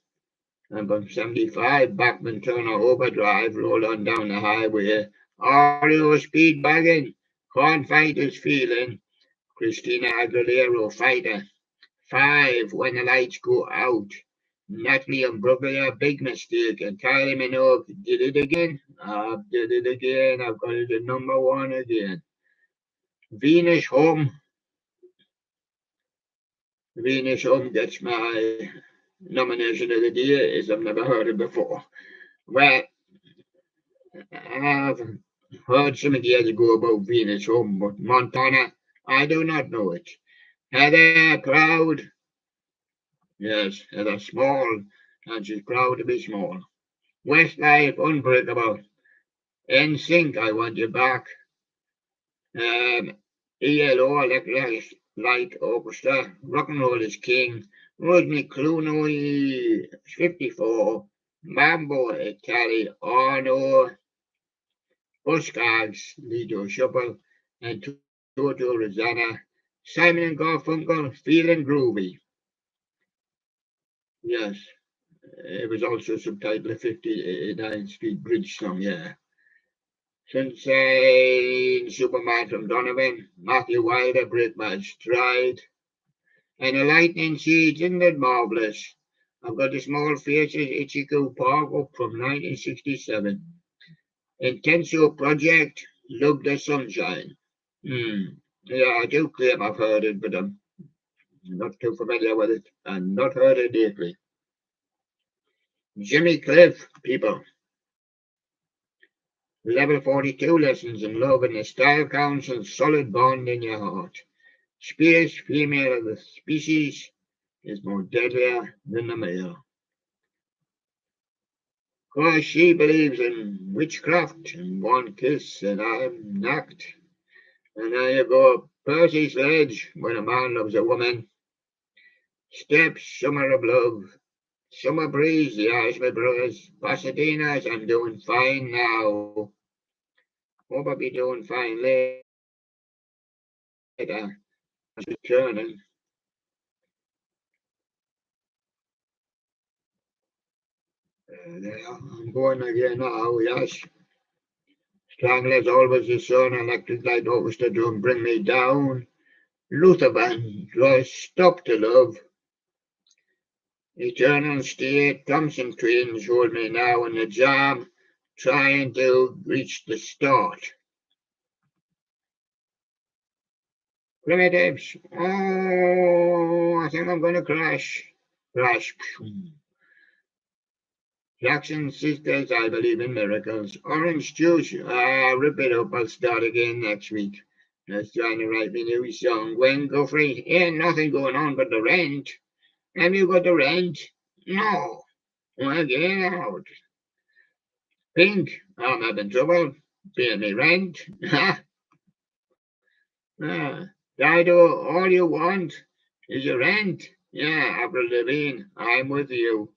And from 75, Bachman Turner Overdrive rolled on down the highway. REO Speedwagon, Corn Fighters Feeling, Christina Aguilera Fighter. 5, When the Lights Go Out. Natalie Imbruglia, Big Mistake, and Kylie Minogue, Did It Again. I did it again. I've got it at number 1 again. Venus Home. Venus Home gets my nomination of the year, is I've never heard it before. Well, I've heard some years ago about Venus Home, but Montana, I do not know it. Heather Proud, yes, Heather Small, and she's proud to be small. Westlife, Unbreakable. NSYNC, I Want You Back. ELO, Electric Light Orchestra. Rock and Roll is King. Rosemary Clooney, 54. Mambo Italy, Arno. Bushcars, Lido Shuffle, and Toto Rosanna. Simon and Garfunkel, Feeling Groovy. Yes, it was also subtitled a 59th Street Bridge song, yeah. Sunshine Superman from Donovan, Matthew Wilder, Break My Stride. And the lightning seeds, isn't it marvellous? I've got the small faces Ichigo Park up from 1967. Intenso Project, Love the Sunshine. Yeah, I do claim I've heard it, but I'm not too familiar with it. I've not heard it lately. Jimmy Cliff, people. Level 42 lessons in love and the style counts and solid bond in your heart. Spears, female of the species, is more deadlier than the male. Cause she believes in witchcraft and one kiss and I'm knocked. And there you go, Percy's Ledge, when a man loves a woman. Steps, summer of love. Summer breeze, the Irishman brothers. Pasadena's, I'm doing fine now. Hope I'll be doing fine later. Returning. I'm going again now, yes. Strong as always the sun, electric light orchestra don't bring me down. Luther band, draws stop to love. Eternal state, Thompson twins hold me now in the jam, trying to reach the start. Primitives, oh, I think I'm gonna crash. Crash. Jackson Sisters, I believe in miracles. Orange juice, rip it up, I'll start again next week. Let's trying to write me new song. Gwen Guthrie, ain't nothing going on but the rent. Have you got the rent? No. Well, get out. Pink, I'm having trouble. Pay me rent. Ha! Dido, all you want is your rent. Yeah, Avril Lavigne, I'm with you.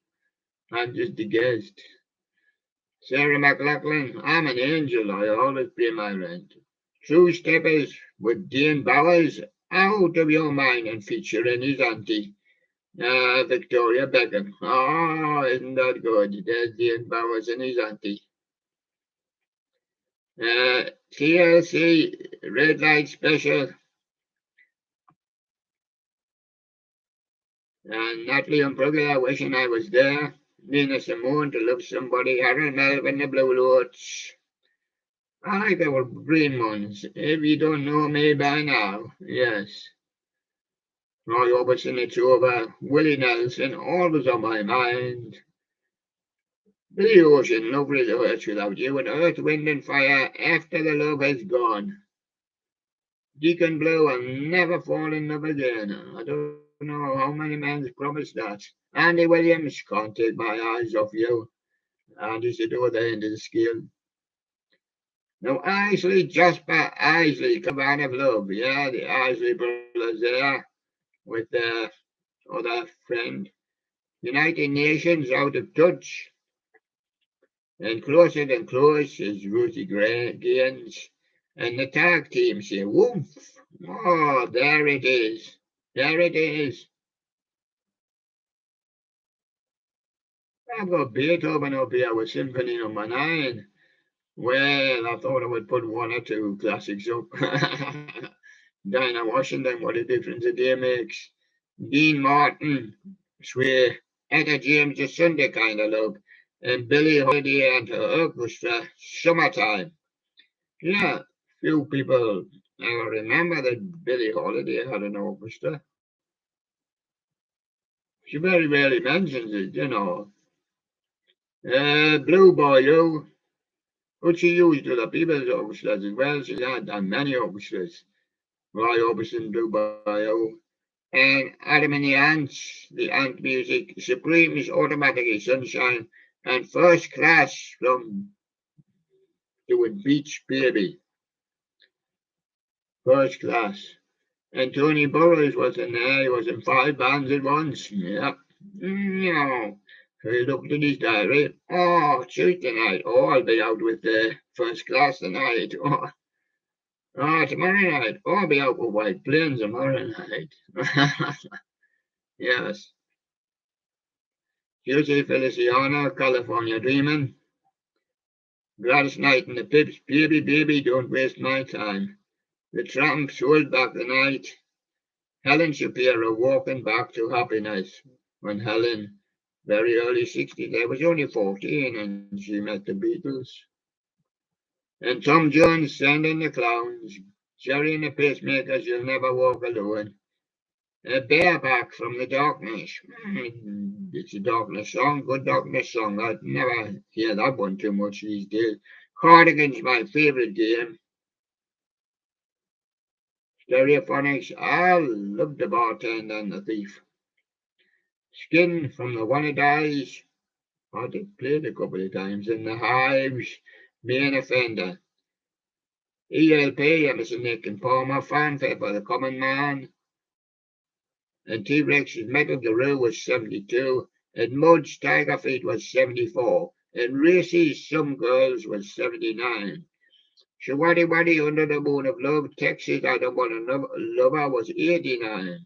I'm just a guest. Sarah McLachlan, I'm an angel. I always pay my rent. True Steppers with Dean Bowers, out of your mind and featuring his auntie, Victoria Beckham. Oh, isn't that good? There's Dean Bowers and his auntie. TLC Red Light Special. Natalie Imbruglia wishing I was there. Nina Simone to love somebody. Harold Melvin the Blue Notes. I like the green ones. If you don't know me by now, yes. Roy Orbison, it's over. Willie Nelson, always on my mind. Billy Ocean, lovely the earth without you, and earth, wind, and fire after the love has gone. Deacon Blue, I'll never fall in love again. I don't know how many men promised that. Andy Williams, can't take my eyes off you. Andy's the other end of the scale. Now, Isley, Jasper Isley, Caravan of Love. Yeah, the Isley brothers there with their other friend. United Nations out of touch. And closer than close is Ruthie Gaines. And the tag team say, woof. Oh, there it is. There it is. I've got Beethoven up here with Symphony Number 9. Well, I thought I would put one or two classics up. Dinah Washington, what a difference a day makes. Dean Martin, swear, Etta James, a Sunday kind of look. And Billie Holiday and her orchestra, Summertime. Yeah, few people remember that Billie Holiday had an orchestra. She very rarely mentions it, you know. Blue Boy, but she used other people's orchestras as well. She had done many orchestras. Roy Orbison, Blue Boy, and Adam and the Ant Music, Supreme is Automatically Sunshine, and First Class from doing Beach Baby. First Class. And Tony Burrows was in there. He was in 5 bands at once. Yeah. No. So he looked at his diary. Oh, Tuesday night. Oh, I'll be out with the First Class tonight. Oh, tomorrow night. Oh, I'll be out with White Plains tomorrow night. Yes. Tuesday, Feliciano, California Dreamin'. Gladys Knight and the Pips, Baby, Baby, Don't Waste My Time. The Tramps, Hold Back the Night. Helen Shapiro walking back to happiness when Helen, very early 60s, I was only 14 and she met the Beatles. And Tom Jones sending the clowns, Jerry and the pacemakers, you'll never walk alone. A bareback from the darkness. It's a darkness song, good darkness song. I'd never hear that one too much these days. Cardigan's my favourite game. Stereophonics, I love the bartender and the thief. Skin from the One It Dies. I did play it a couple of times. And the Hives, main offender. ELP, Emerson, Nick and Palmer, fanfare for the common man. And T-Rex's Metal Guru was 72. And Mud's Tiger Feet was 74. And Racy's Some Girls was 79. Shawadi Wadi Under the Moon of Love, Texas, I Don't Want to Lover was 89.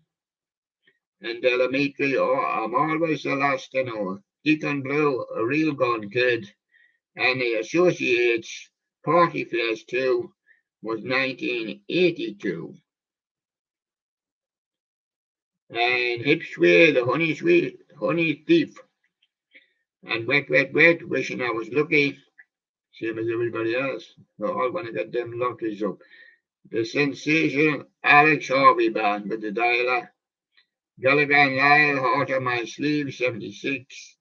And Delamitri, oh, I'm always the last to know. Deacon Blue, a real gun kid. And the Associates, Party Fest 2 was 1982. And Hip Sway, the honey thief. And Wet, Wet, Wet, wishing I was lucky, same as everybody else. They all want to get them luckies up. The sensational Alex Harvey band with the dialer. Gallagher and Lyle, Heart on My Sleeve, 76.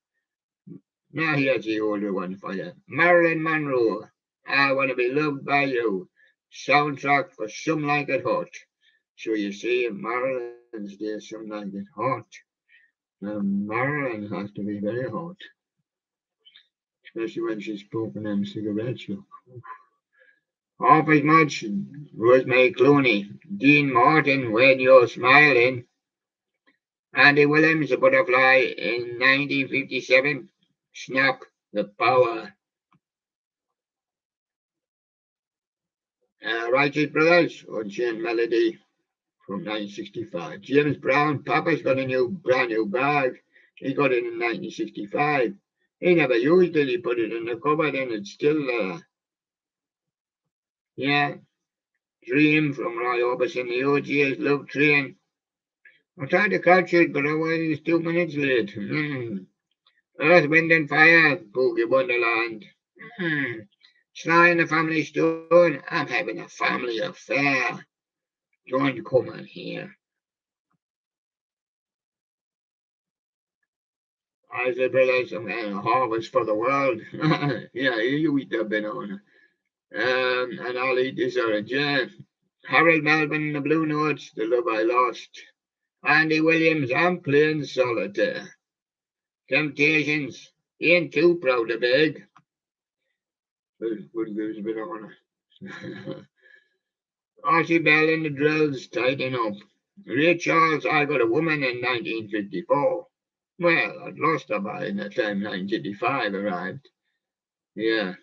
Now here's the older one for you. Marilyn Monroe, I Want to Be Loved by You. Soundtrack for Some Like It Hot. So you see, Marilyn's there, Some Like It Hot. Marilyn has to be very hot. Especially when she's smoking them cigarettes. Half as much, Rosemary Clooney. Dean Martin, When You're Smiling. Andy Williams, A Butterfly in 1957. Snap, The Power. Righteous Brothers, Unchained Melody from 1965. James Brown, Papa's got a brand new bag. He got it in 1965. He never used it, he put it in the cupboard and it's still there. Yeah, Dream from Roy Orbison, the OG's Love Train. I tried to catch it, but I was 2 minutes late. Earth, Wind and Fire, Boogie Wonderland. Sly and the Family Stone, I'm having a family affair. Don't come in here. Isabella, some kind of harvest for the world. Yeah, you eat that banana. And I'll eat this orange. Yeah. Harold Melvin, The Blue Notes, The Love I Lost. Andy Williams, I'm playing solitaire. Temptations, ain't too proud to beg. Good goose banana. Archie Bell and the Drills, Tighten Up. Ray Charles, I Got a Woman in 1954. Well, I'd lost her by the time 1985 arrived. Yeah.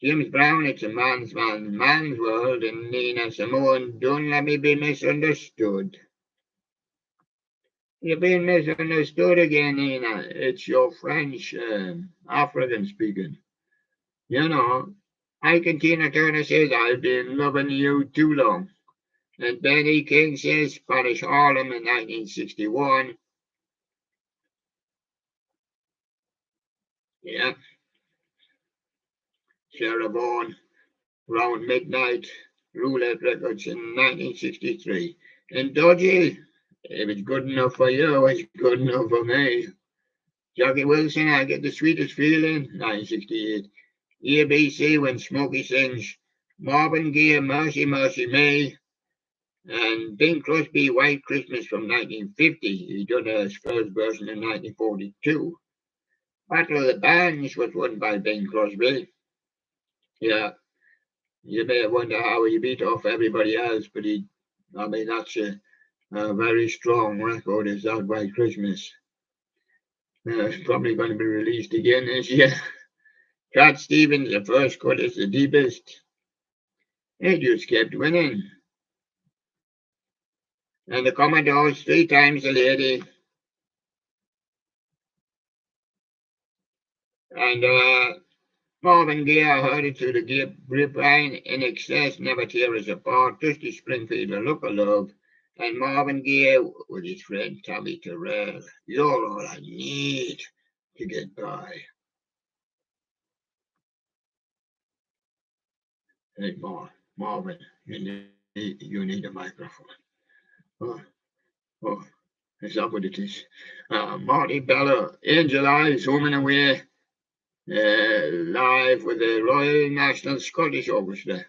James Brown, It's a Man's World, and Nina Simone, Don't Let Me Be Misunderstood. You're being misunderstood again, Nina. It's your French, African speaking. You know, Ike Tina Turner says, I've been loving you too long. And Benny King says, Spanish Harlem in 1961. Yeah. Sarah Vaughan, Round Midnight, Roulette Records in 1963. And Dodgy, if it's good enough for you, it's good enough for me. Jackie Wilson, I Get the Sweetest Feeling, 1968. ABC, When Smokey Sings. Marvin Gaye, Mercy, Mercy Me. And Bing Crosby, White Christmas from 1950. He done his first version in 1942. Battle of the Bands was won by Bing Crosby. Yeah, you may wonder how he beat off everybody else, but that's a very strong record. Is that White Christmas? It's probably going to be released again this year. Cat Stevens, The First Cut is the Deepest. It just kept winning. And the Commodores, Three Times a Lady. And Marvin Gaye, I heard it through the grapevine. In excess, never tear us apart. Dusty Springfield, a look of love. And Marvin Gaye with his friend Tommy Terrell. You're all I need to get by. Hey, Marvin, you need a microphone. Oh, oh, is that what it is? Marty Bella, Angel Eyes, Home and Away, live with the Royal National Scottish Orchestra.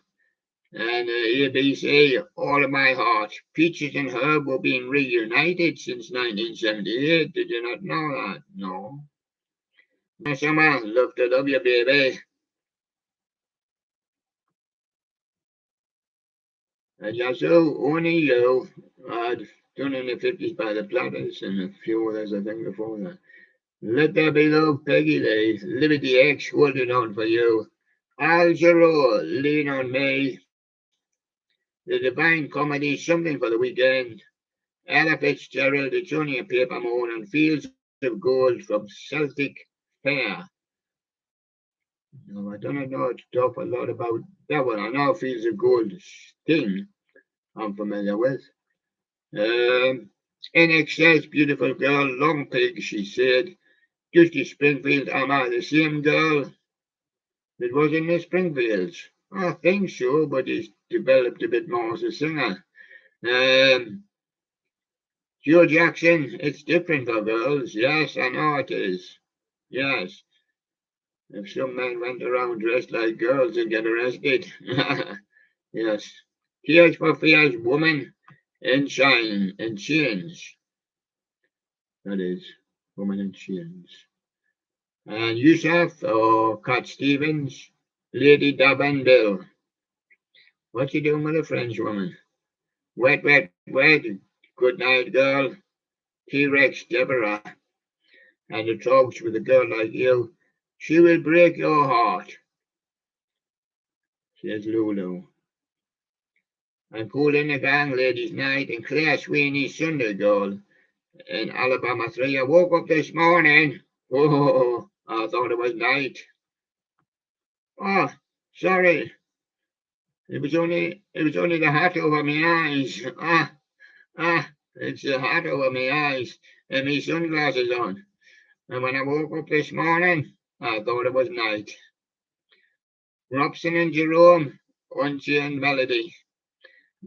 And ABC, All of My Heart. Peaches and Herb were being reunited since 1978. Did you not know that? No. Summer, love to love you, baby. And Yazoo, only you. I'd done in the 50s by the Platters and a few others, I think, before that. Let there be love, Peggy Lee. Liberty X, holding on for you. Al Jarreau, lean on me. The Divine Comedy, something for the weekend. Ella Fitzgerald, It's Only a Paper Moon, and Fields of Gold from Celtic Fair. No, I don't know talk a lot about that one. I know Fields of Gold Sting, I'm familiar with. NXS, Beautiful Girl, Long Pig, she said. Dusty Springfield, am I the same girl that was in the Springfields? I think so, but he's developed a bit more as a singer. Um, Joe Jackson, it's different for girls. Yes, I know it is. Yes. If some men went around dressed like girls and get arrested. Yes. Tears for Fears, Woman in Shine and Chains. That is, Woman in Chains. And Yusuf or Cat Stevens, Lady Dab and Bill. What you doing with a French woman? Wet, wet, wet. Good night, girl. T-Rex Deborah. And the talks with a girl like you. She will break your heart, says Lulu. And Cool in the Gang, Ladies' Night, and Claire Sweeney's Sunday Girl in Alabama 3. I woke up this morning. Oh, I thought it was night. Oh, sorry. It was only the hat over my eyes. It's the hat over my eyes and my sunglasses on. And when I woke up this morning, I thought it was night. Robson and Jerome, Unchained Melody.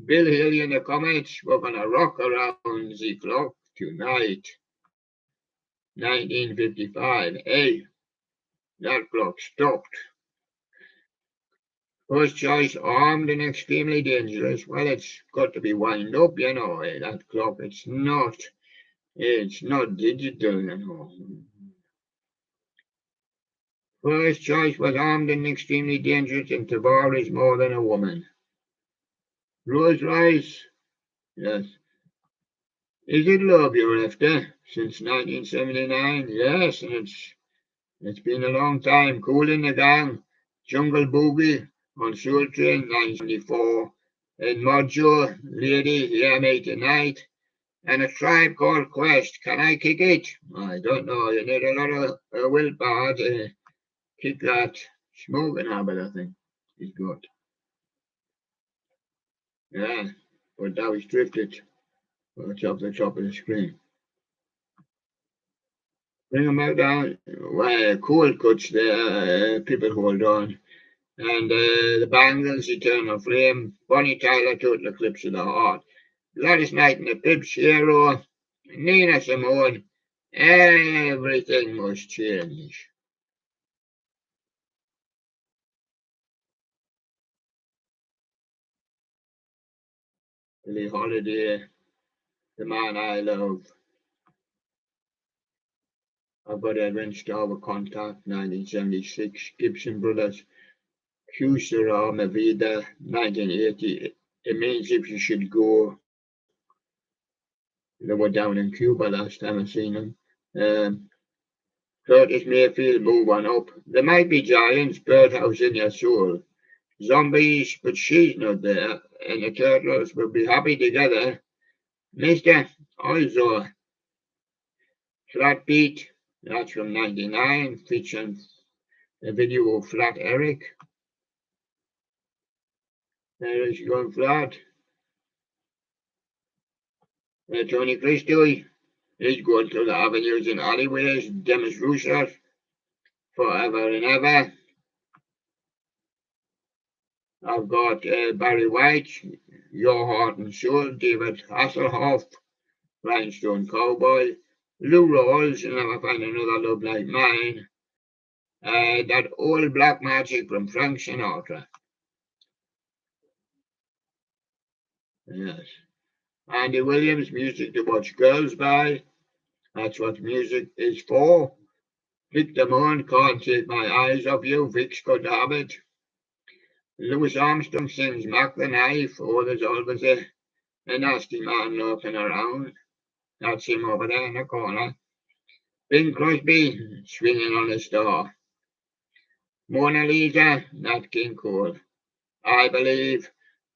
Bill Haley and the Comets were gonna rock around the clock tonight. 1955. Hey, that clock stopped. First choice, Armed and Extremely Dangerous. Well, it's got to be wind up, that clock. It's not digital, First choice was Armed and Extremely Dangerous, and Tabar is More Than a Woman. Rose Rice, yes. Is it love you're after? Since 1979, yes, and it's been a long time. Cool in the Gang, Jungle Boogie on Soul Train 1974, and Mojo, Lady, Hear Me Tonight, and A Tribe Called Quest. Can I kick it? I don't know. You need a lot of willpower to kick that smoking habit, I think. Is good. Yeah, but now he's drifted. It's off the top of the screen. Bring him back down. Well, cold cuts there. People hold on. And the Bangles, Eternal Flame. Bonnie Tyler, Total Eclipse of the Heart. Gladys Knight and the Pips, Hero. Nina Simone. Everything must change. Billie Holiday, The Man I Love. I've got Edwin Starr with Contact, 1976. Gibson Brothers, Q Sarah Mavida, 1980. It means if you should go. They were down in Cuba last time I seen them. Curtis Mayfield, Move On Up. There might be giants, Birdhouse in Your Soul. Zombies, but she's not there. And the Turtles will be happy together. Mr. Also, Flat Beat, that's from 99, featuring a video of Flat Eric. There is going flat. Tony Christie, he's going through the avenues and alleyways, Demis Rousseff, forever and ever. I've got Barry White, Your Heart and Soul, David Hasselhoff, Rhinestone Cowboy, Lou Rawls, You'll Never Find Another Love Like Mine, that old black magic from Frank Sinatra. Yes. Andy Williams, music to watch girls by. That's what music is for. Vic Damone, Can't Take My Eyes Off You, Vic's Good Habit. Louis Armstrong sings Mac the Knife, oh, there's always a nasty man lurking around. That's him over there in the corner. Bing Crosby, Swinging on a Star. Mona Lisa, Nat King Cole. I Believe,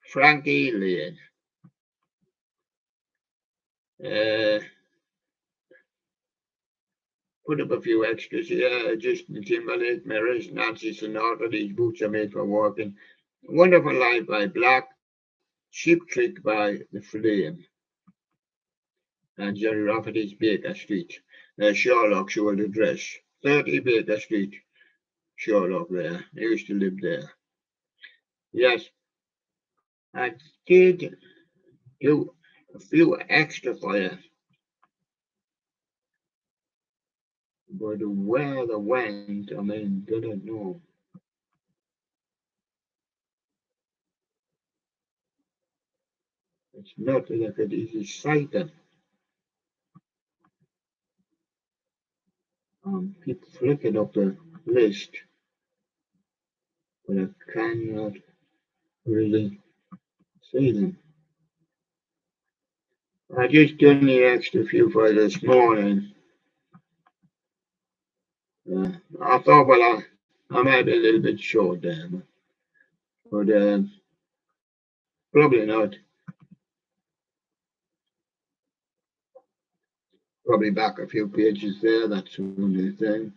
Frankie Lane. Put up a few extras here. Justin Timberlake, Mirrors, Nancy Sinatra, These Boots Are Made for Walking. Wonderful Life by Black, Cheap Trick by The Flame. And Jerry Rafferty's Baker Street. Sherlock's old address. 30 Baker Street. Sherlock there. I used to live there. Yes, I did do a few extra for you. But where they went, I mean, didn't know. It's not that I could easily cite them. Keep flicking up the list, but I cannot really see them. I just done the extra few for this morning. I thought, well, I might be a little bit short there, but probably not. Probably back a few pages there, that's the only thing.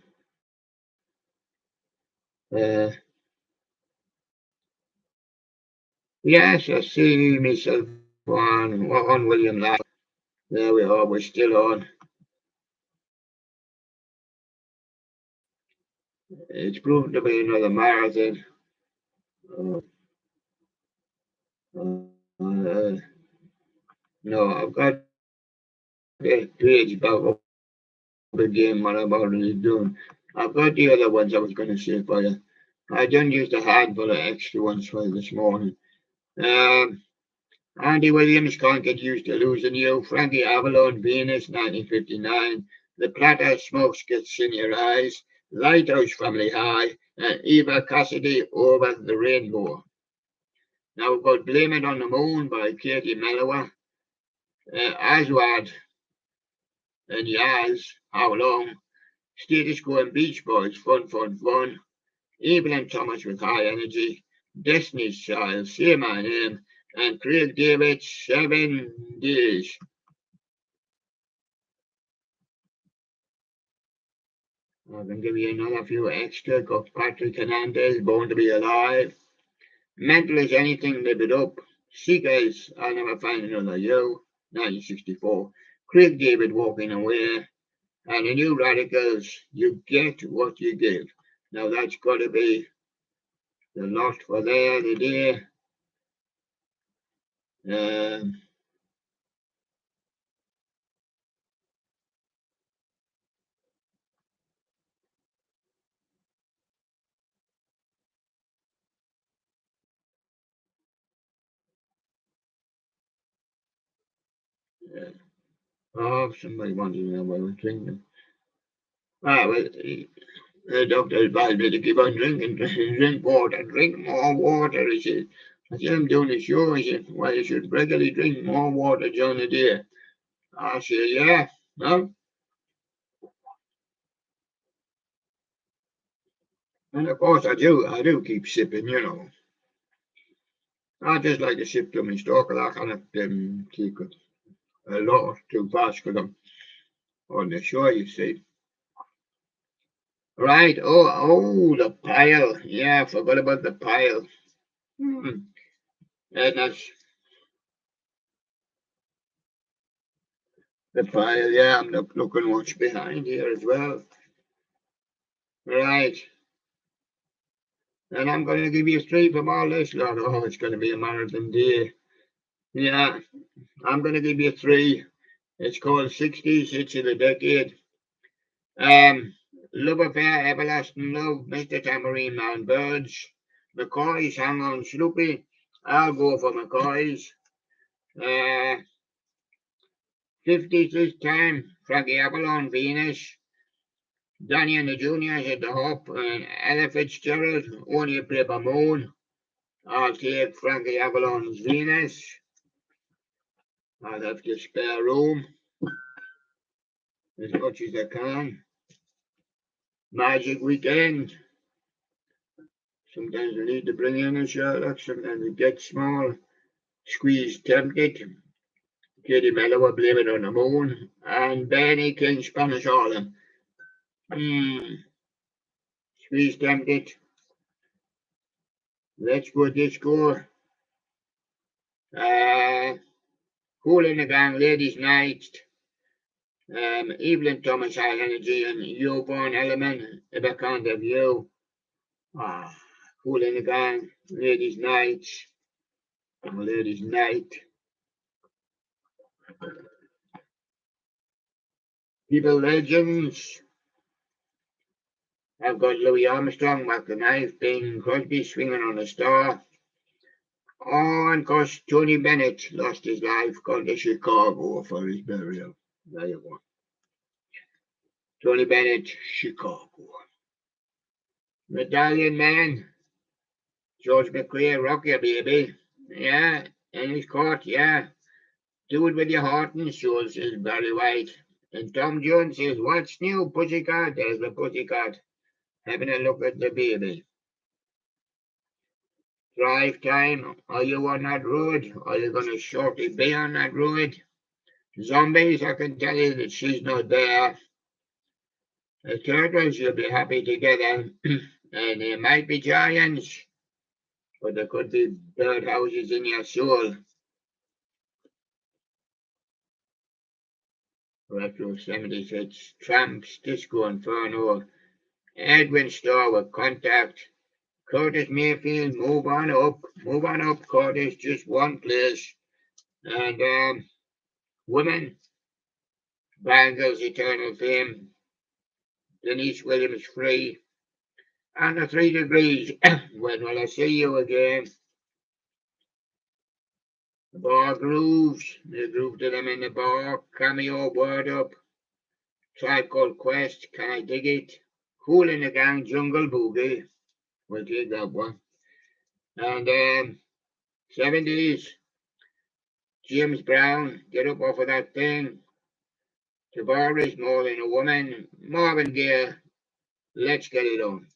Yes, I see myself on William Lash. There we are, we're still on. It's proved to be another marathon. No, I've got a page about the game what I'm already doing. I've got the other ones I was going to say for you. I done used a handful of extra ones for you this morning. Andy Williams, Can't Get Used to Losing You. Frankie Avalon, Venus, 1959. The Platter, Smokes Gets in Your Eyes. Lighthouse Family High. And Eva Cassidy, Over the Rainbow. Now we've got Blame It on the Moon by Katie Melua. Aswad and Yaz, How Long. Status Quo and Beach Boys, Fun, Fun, Fun. Evelyn Thomas with High Energy. Destiny's Child, Say My Name. And Craig David, 7 Days. I can give you another few extra. Got Patrick Hernandez, Born to Be Alive. Mental as Anything, Live It Up. Seekers, I'll Never Find Another You, 1964. Craig David, Walking Away. And the New Radicals, You Get What You Give. Now that's got to be the lot for there today. Oh, somebody wanted to know what I was drinking. The doctor advised me to keep on drinking, drink water, drink more water, he said. I said, I'm doing a show, he said, well, you should regularly drink more water during the day. I said, yeah, no. And of course I do keep sipping, you know. I just like to sip to my stomach, I can't take it a lot too fast because I'm on the show, you see. Right. Oh, the pile. Yeah, I forgot about the pile. Hmm. And that's the pile. Yeah, I'm looking what's behind here as well. Right. And I'm going to give you three from all this lot. Oh, it's going to be a marathon day. Yeah, I'm going to give you three. It's called 60s Hits of the Decade. Love Affair, Everlasting Love, Mr. Tambourine Man, Birds, McCoy's Hang On Sloopy. I'll go for McCoy's. 50s this time, Frankie Avalon, Venus. Danny and the Juniors at the Hop, and Ella Fitzgerald, Only a Paper Moon. I'll take Frankie Avalon's Venus. I'll have to spare room as much as I can. Magic Weekend. Sometimes we need to bring in a Sherlock, sometimes it gets small. Squeeze Tempted. Katie Mellow, Blame It on the Moon. And Benny King, Spanish Harlem. Squeeze Tempted. Let's Go Disco. Cool in the Gang, Ladies Night. Evelyn Thomas, High Energy, and You Born Element, If I Can't Have You. Cool in the Gang, Ladies Night. Ladies Night. People Legends. I've got Louis Armstrong, Mark the Knife, Bing Crosby, Swinging on a Star. Oh, and of course, Tony Bennett lost his life, gone to Chicago for his burial. There you go. Tony Bennett, Chicago. Medallion Man, George McRae, Rock Your Baby. Yeah, and he's caught, yeah. Do It With Your Heart and Soul, says Barry White. And Tom Jones says, What's new, Pussycat? There's the Pussycat. Having a look at the baby. Drive Time, are you on that road? Are you going to shortly be on that road? Zombies, I can tell you that she's not there. The turtles, you'll be happy together. And there might be giants, but there could be birdhouses in your soul. Retro 70s hits, Tramps, Disco Inferno, Edwin Starr with Contact, Curtis Mayfield, Move On Up, Curtis, just one place. And Women, Bangles, Eternal Fame, Denise Williams, Free, and the 3 Degrees, When Will I See You Again? The Bar Grooves, they groove to them in the bar, Cameo, Word Up, Tribe Called Quest, Can I Dig It? Cool in the Gang, Jungle Boogie, we'll take that one. And 70s, James Brown, Get Up Off of That Thing, Tavares, More Than a Woman, Marvin Gaye, Let's Get It On.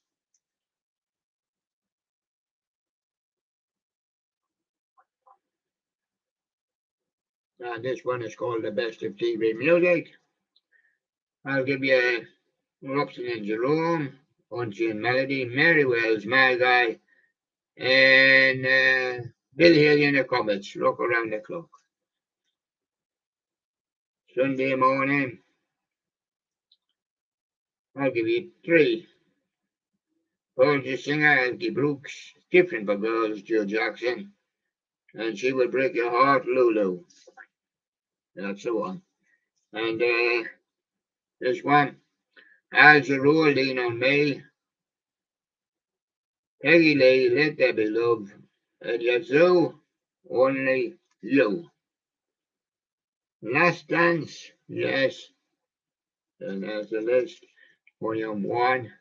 And this one is called The Best of TV Music. I'll give you Robson and Jerome, Unseen Melody, Mary Wells, My Guy, and Bill Haley and the Comets, Rock Around the Clock. Sunday morning, I'll give you three. Georgia singer, Elkie Brooks, Different for Girls, Joe Jackson, and She Will Break Your Heart, Lulu. That's the one. And this one, As You Roll, Lean on Me, Peggy Lee, Let There Be Love, and Yazoo, Only You. Last Dance, yes, and there's the list. Volume 1,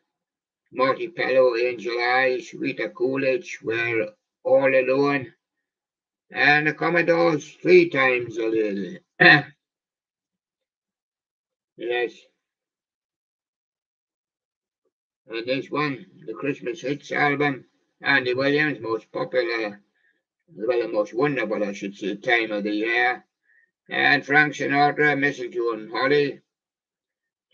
Marty Pello, Angel Eyes, Rita Coolidge, We're All Alone, and the Commodores, Three Times a Little. Yes. And this one, the Christmas Hits album, Andy Williams, most popular, well, the most wonderful, I should say, time of the year. And Frank Sinatra, Mistletoe and Holly.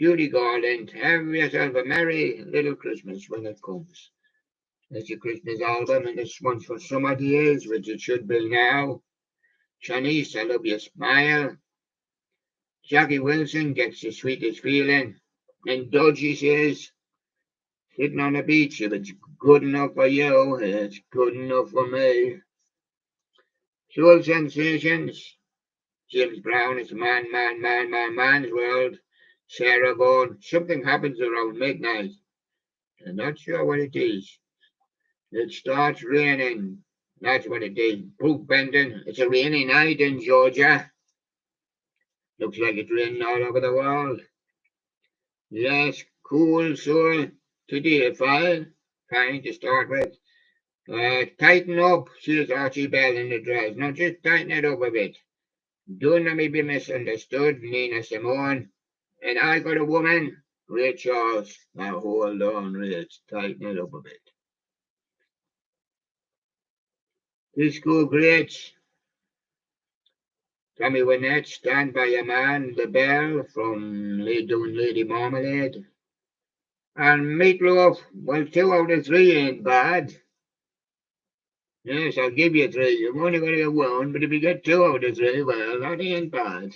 Judy Garland, have yourself a merry little Christmas when it comes. It's your Christmas album, and this one's for Summer Days, which it should be now. Shanice, I love your smile. Jackie Wilson gets the sweetest feeling. And Dodgy says, sitting on the beach, if it's good enough for you, it's good enough for me. Soul Sensations, James Brown, it's man's world. Sarah Vaughan, something happens around midnight. I'm not sure what it is. It starts raining. That's what it is. Brooke Benton, it's a rainy night in Georgia. Looks like it's raining all over the world. Yes, cool soul today, fine to start with. Tighten up, says Archie Bell in the dress. Now just tighten it up a bit. Don't let me be misunderstood, Nina Simone. And I got a woman, Ray Charles. Now hold on, Rich, tighten it up a bit. Disco greats. Tommy Wynette, Stand By Your Man, The Bell from doing Lady Marmalade. And Meatloaf, well, 2 out of 3 ain't bad. Yes, I'll give you 3. You're only going to get 1, but if you get 2 out of 3, well, that ain't bad.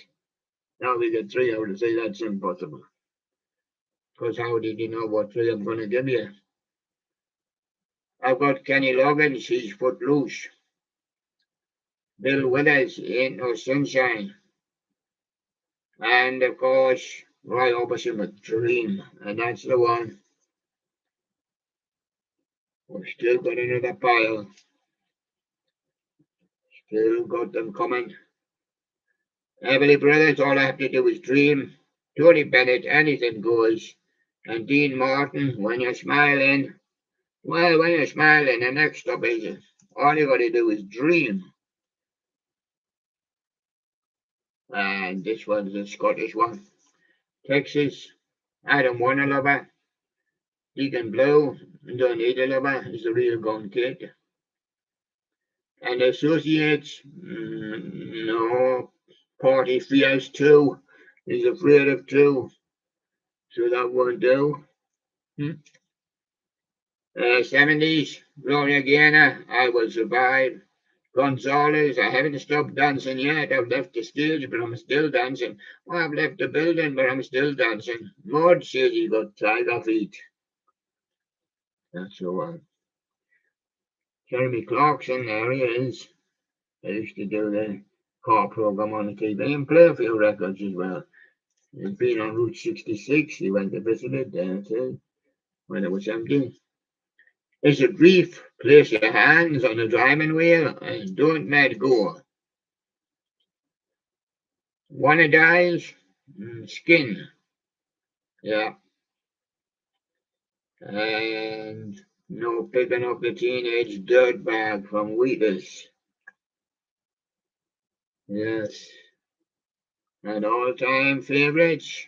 Now we get 3 out of 3, that's impossible. Because how did you know what 3 I'm going to give you? I've got Kenny Loggins, he's Footloose. Bill Withers, Ain't No Sunshine. And of course, Roy Orbison with Dream, and that's the one. We've still got another pile. Still got them coming. Everly Brothers, all I have to do is dream. Tony Bennett, anything goes. And Dean Martin, when you're smiling. Well, when you're smiling, the next stop is all you got to do is dream. And this one's a Scottish one. Texas, Adam Warner Lover. Deacon Blue, Don't Need a Lover, is the real gun kid. And Associates, no. Party Fears 2, is Afraid of 2. So that won't do. 70s, Gloria Gaynor, I Will Survive. Gonzalez, I haven't stopped dancing yet. I've left the stage, but I'm still dancing. Well, I've left the building, but I'm still dancing. Maud says he got tiger feet. That's the one. Jeremy Clarkson, there he is. I used to do the car program on the TV and play a few records as well. He's been on Route 66. He went to visit it there too when it was empty. It's a brief. Place your hands on the driving wheel and don't let go. Wanna dies? Skin. Yeah. And no picking up the teenage dirtbag from Wheatus. Yes. And all-time favorites.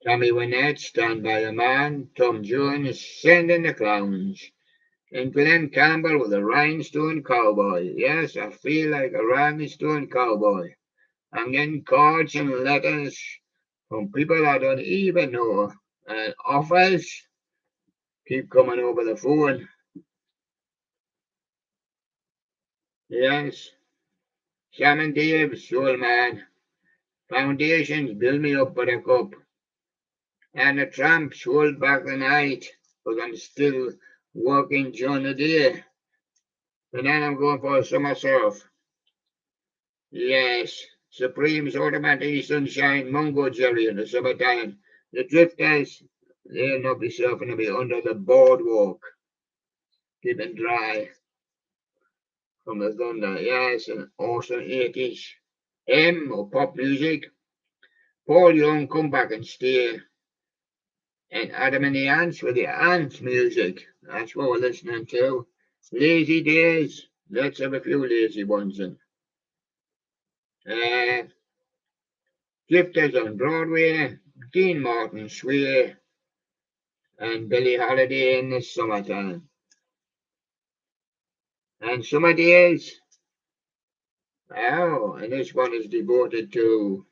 Tommy Wynette, Stand By Your Man. Tom Jones, Sending the Clowns. And Glenn Campbell with a rhinestone cowboy. Yes, I feel like a rhinestone cowboy. I'm getting cards and letters from people I don't even know. And offers keep coming over the phone. Yes. Sam and Dave, Soul Man. Foundations, build me up buttercup. And the tramps hold back the night, but I'm still working during the day. And then I'm going for a summer surf. Yes, Supreme's Automatic Sunshine, Mungo Jerry in the summertime. The drifters, they'll not be surfing, they'll be under the boardwalk, keeping dry from the thunder. Yes, an awesome 80s. Or pop music. Paul Young, Come Back and Stay. And Adam and the Ants with the Ant music. That's what we're listening to. Lazy Days. Let's have a few lazy ones in. Drifters on Broadway. Dean Martin, Sway. And Billie Holiday in the summertime. And Summer Days. Oh, and this one is devoted to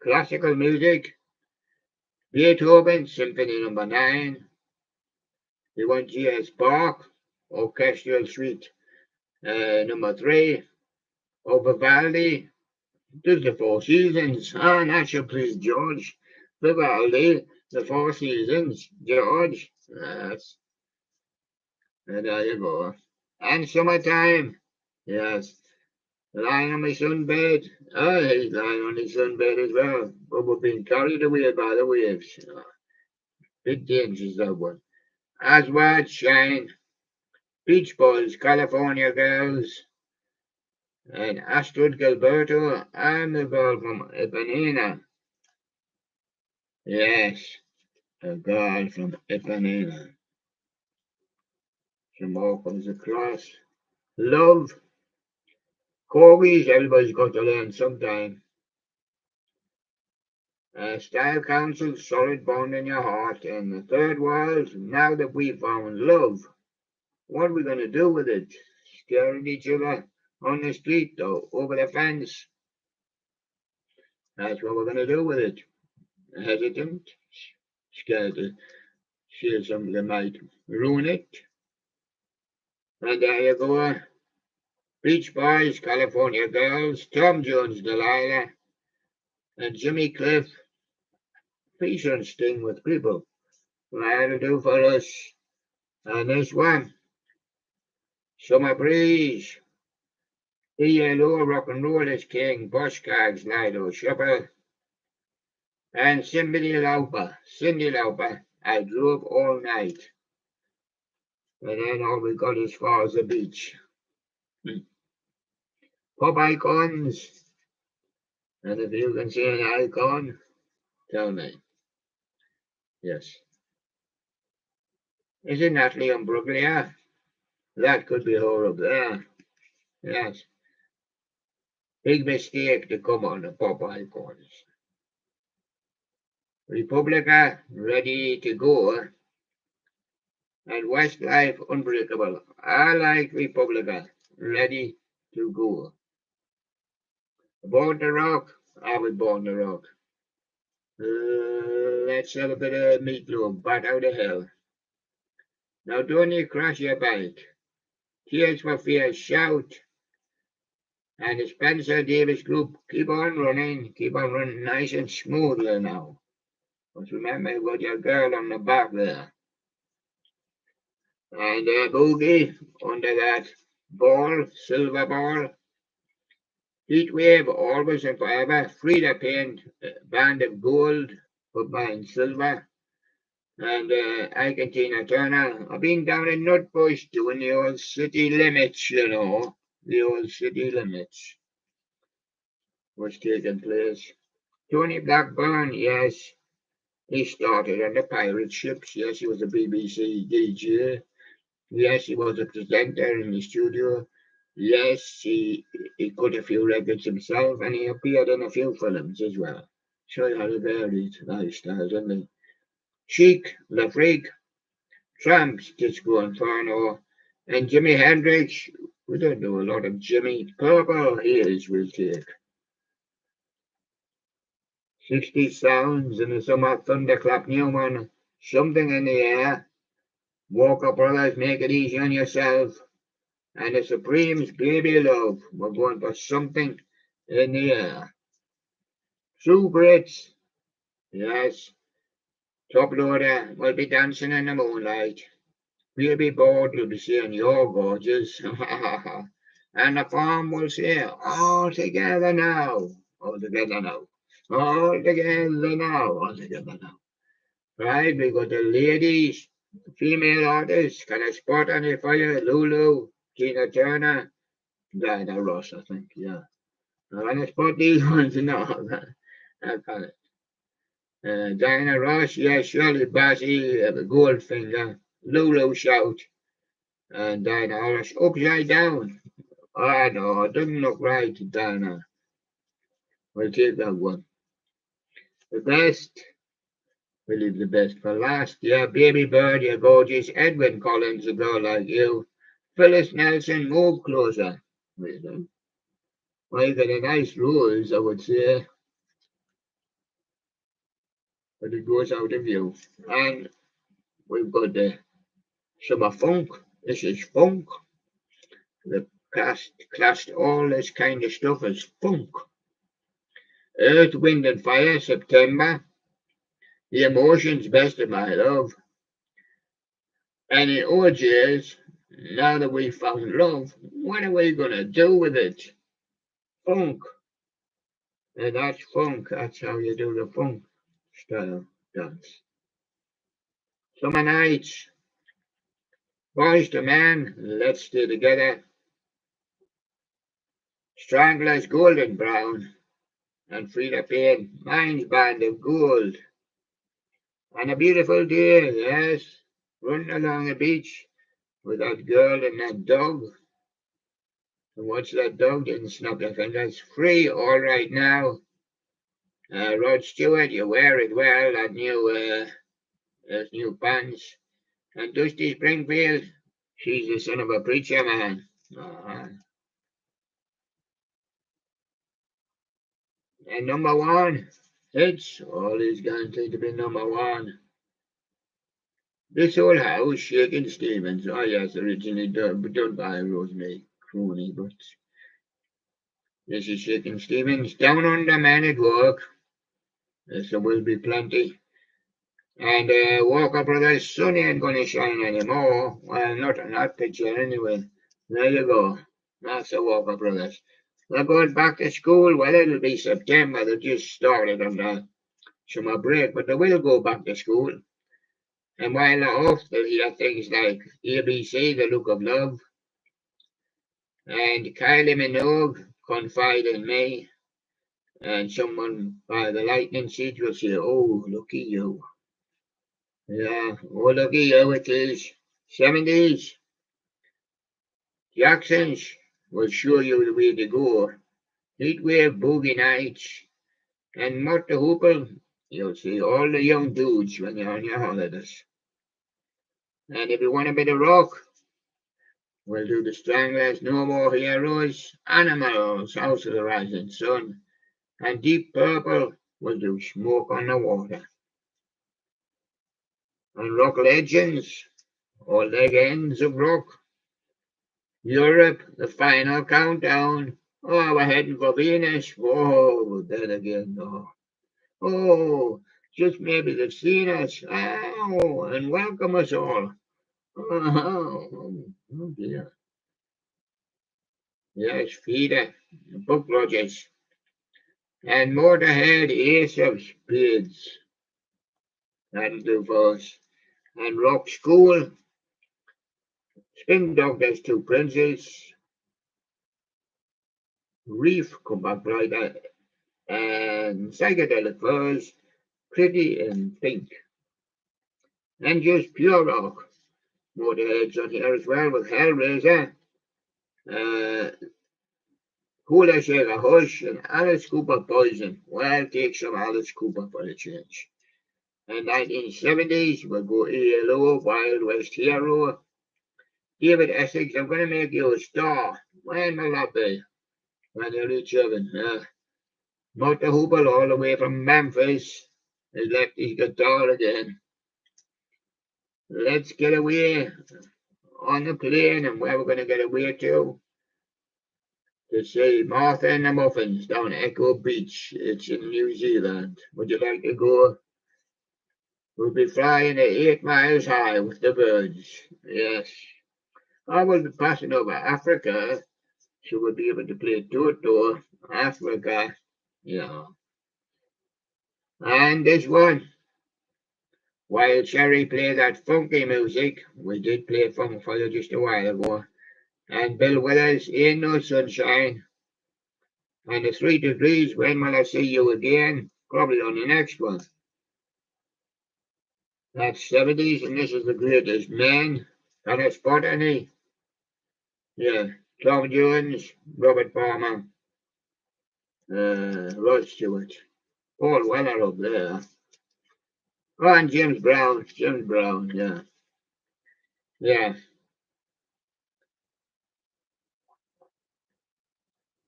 classical music. Beethoven, Symphony Number 9. The one G.S. Bach, Orchestral Suite Number 3. Of Vivaldi, just the Four Seasons. Ah, that should please George. Vivaldi, the Four Seasons, George. Yes, and there you go. And summertime. Yes. Lying on my sunbed. Oh, he's lying on his sunbed as well. But we're being carried away by the waves. Oh, bit dangerous, that one. As White Shine, Beach Boys, California Girls, and Astrid Gilberto, and the girl from Ipanema. Yes, the girl from Ipanema. Some more comes across. Love, Corgis, everybody's got to learn sometime. Style Council, solid bond in your heart. And the third was, now that we've found love, what are we going to do with it? Stare at each other on the street or over the fence? That's what we're going to do with it. Hesitant, scared to share something that might ruin it. And there you go. Beach Boys, California Girls, Tom Jones, Delilah, and Jimmy Cliff, Fish and Sting with people. That'll do for us. And this one, Summer Breeze, ELO, Rock and Roll is King, Bushcars, Lido, Shuffle, and Cindy Lauper, I drove all night. And then all we got as far as the beach. Pop icons, and if you can see an icon, tell me. Yes. Is it Natalie Imbruglia? That could be her up there. Yes. Big mistake to come on the pop icons. Republica, ready to go. And Westlife, Unbreakable. I like Republica, ready to go. Born to Rock, I was Born to Rock. Let's have a bit of Meatloaf, Bat Out of Hell. Now don't you crash your bike. Tears for Fears, Shout. And the Spencer Davis Group, keep on running nice and smoothly now. But remember, you got your girl on the back there. And Boogie, under that ball, silver ball. Heatwave, Always and Forever. Frida Paint, Band of Gold, but mine silver. And Ike and Tina Turner. I've been down in Nutbush doing the old city limits, you know. The old city limits was taking place. Tony Blackburn, yes. He started on the pirate ships. Yes, he was a BBC DJ. Yes, he was a presenter in the studio. Yes, he cut a few records himself, and he appeared in a few films as well. So he had a varied lifestyle, didn't he? Chic, Le Freak, Tramps, Disco Inferno, and Jimi Hendrix. We don't know a lot of Jimmy. Purple Haze will take. 60 sounds in the summer thunderclap Newman. Something in the air. Walker Brothers, Make It Easy on Yourself. And the Supremes, Baby Love. We're going for something in the air. True Brits. Yes. Top Loader will be dancing in the moonlight. Baby Board will be saying you're gorgeous. And the farm will say, all together now. All together now. All together now. All together now. Right, we got the ladies, female artists, got a spot on the fire, Lulu, Tina Turner, Diana Ross, I think, yeah. I'm gonna spot these ones now. I got it. Diana Ross, yeah, Shirley Bassey, Goldfinger, Lulu Shout, and Diana Ross, upside down. Oh no, it doesn't look right, Diana. We'll take that one. The best. We leave the best for last. Yeah, Baby Bird, you're gorgeous. Edwin Collins, a girl like you. Phyllis Nelson, move closer. Well, you got a nice rules, I would say. but it goes out of view. And we've got the summer funk. This is funk. The classed all this kind of stuff as funk. Earth, Wind and Fire, September. The Emotions, Best of My Love. And in OJ's, Now That We Found Love, what are we going to do with it? Funk. And that's funk. That's how you do the funk style dance. Summer Nights. Boys to Men, Let's Stay Together. Stranglers, Golden Brown. And Frida Payne, Mine's Band of Gold. On a beautiful day, yes, running along the beach with that girl and that dog. And watch that dog didn't snap their fingers. Free all right now. Rod Stewart, you wear it well, that those new pants. And Dusty Springfield, she's the son of a preacher man. And number one, it's always guaranteed to be number one. This Old House, Shakin' Stevens. Oh yes, originally done by Rosemary Clooney, but this is Shakin' Stevens. Down Under Man at Work. There will be plenty. And Walker Brothers, sun ain't gonna shine anymore. Well, not on that picture anyway. There you go. That's the Walker Brothers. They're going back to school. Well, it'll be September. They just started on the summer break, but they will go back to school. And while they're off, they'll hear things like ABC, The Look of Love, and Kylie Minogue, Confide in Me, and someone by the lightning seed will say, oh, lucky you. Yeah, oh, lucky you it is. 70s, Jackson's will show you the way to go. Heatwave, Boogie Nights, and Mott the Hoople, you'll see all the young dudes when you're on your holidays. And if you want a bit of rock, we'll do the Stranglers, No More Heroes, Animals, House of the Rising Sun, and Deep Purple will do Smoke on the Water. And Rock Legends, or Legends of Rock, Europe, The Final Countdown. Oh, we're heading for Venus. Whoa, then again, no. Oh, just maybe they've seen us. Oh, and welcome us all. Oh dear. Yes, Feeder, Book Rogers, and Motorhead, Ace of Spades. That'll do for us. And Rock School, Spin Doctors, Two Princes, Reef, Come Back Brighter, and Psychedelic Furs, Pretty in Pink. And just pure rock. Motorhead's on here as well with Hellraiser, Hula Shaker Hush, and Alice Cooper Poison. Well, take some Alice Cooper for a change. And 1970s, we'll go ELO, Wild West Hero. David Essex, I'm going to make you a star. When will that be? When you reach heaven, yeah. Mott the Hoople, all the way from Memphis, has left his guitar again. Let's get away on the plane, and where we're going to get away to see Martha and the Muffins down Echo Beach. It's in New Zealand. Would you like to go? We'll be flying at 8 miles high with the birds. Yes. I will be passing over Africa, so we'll be able to play Toto, Africa, yeah. And this one, while Cherry played that funky music, we did play funk for you just a while ago, and Bill Withers, Ain't No Sunshine, and the 3 Degrees, When Will I See You Again, probably on the next one. That's 70s, and this is the greatest man. Can I spot any? Yeah, Tom Jones, Robert Palmer, Rod Stewart, Paul Weller up there. Oh, and James Brown, yeah. Yeah.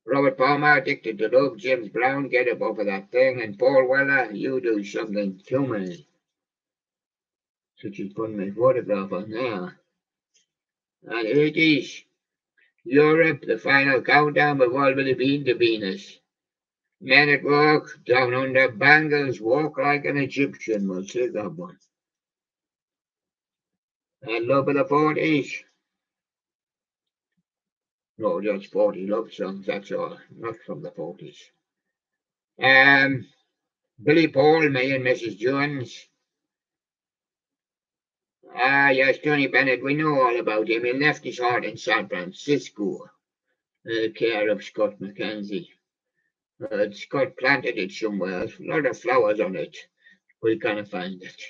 Robert Palmer, addicted to love. James Brown, get up off of that thing. And Paul Weller, you do something to me. So she's putting my photograph on there. And it is Europe, the final countdown. We've already been to Venus. Men at work, down under, bangles, walk like an Egyptian. We'll take that one. And love of the 40s. No, just 40 love songs, that's all. Not from the 40s. Billy Paul, me and Mrs. Jones. Ah, yes, Tony Bennett, we know all about him. He left his heart in San Francisco, care of Scott McKenzie. Scott planted it somewhere. A lot of flowers on it. We can't find it.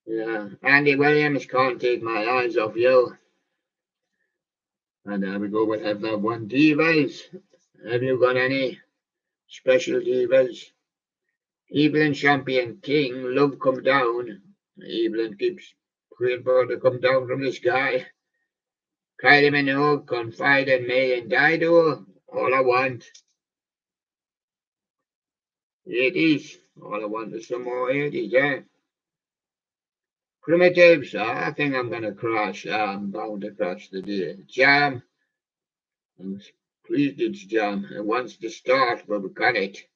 Yeah, Andy Williams, can't take my eyes off you. And there we go, we'll have that one. Divas, have you got any special divas? Evelyn Champion King, love come down. Evelyn keeps praying for her to come down from the sky. Kylie Minogue, confide in me, and Dido, all I want. It is. All I want is some more 80s, eh? Primitives, I think I'm gonna crash. I'm bound to crash today. Jam, I'm pleased it's Jam. It wants to start, but we got it.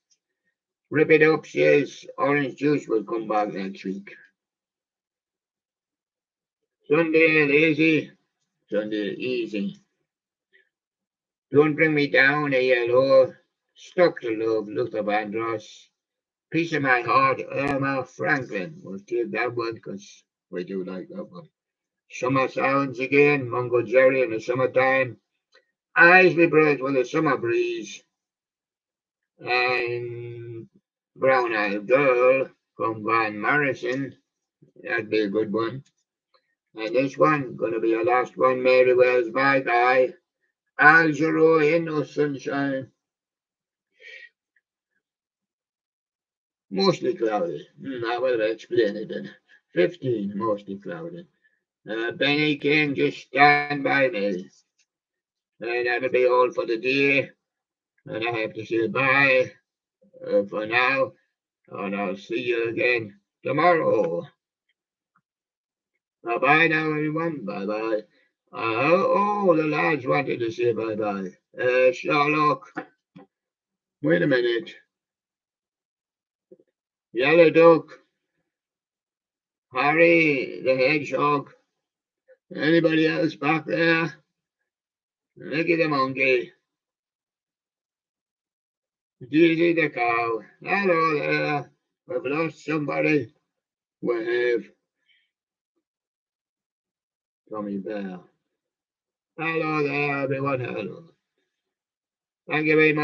Rip it up, says Orange Juice will come back next week. Sunday lazy, Sunday easy. Don't bring me down, ALO. Stuck to love, Luther Vandross. Piece of my heart, Irma Franklin. We'll take that one because we do like that one. Summer sounds again, Mungo Jerry in the summertime. Isley Bridge with a summer breeze. And Brown Eyed Girl from Van Morrison. That'd be a good one. And this one, gonna be our last one, Mary Wells, My Guy. Al Jarreau in No Sunshine. Mostly cloudy. I will explain it in 15, mostly cloudy. Benny King, just stand by me. And that'll be all for the day. And I have to say bye for now. And I'll see you again tomorrow. Bye bye now, everyone. Bye bye. The lads wanted to say bye bye. Sherlock, wait a minute. Yellow Duck, Harry the Hedgehog. Anybody else back there? Nicky the Monkey. Dizzy the Cow. Hello there. We've lost somebody. We have Tommy Bear. Hello there, everyone. Hello. Thank you very much.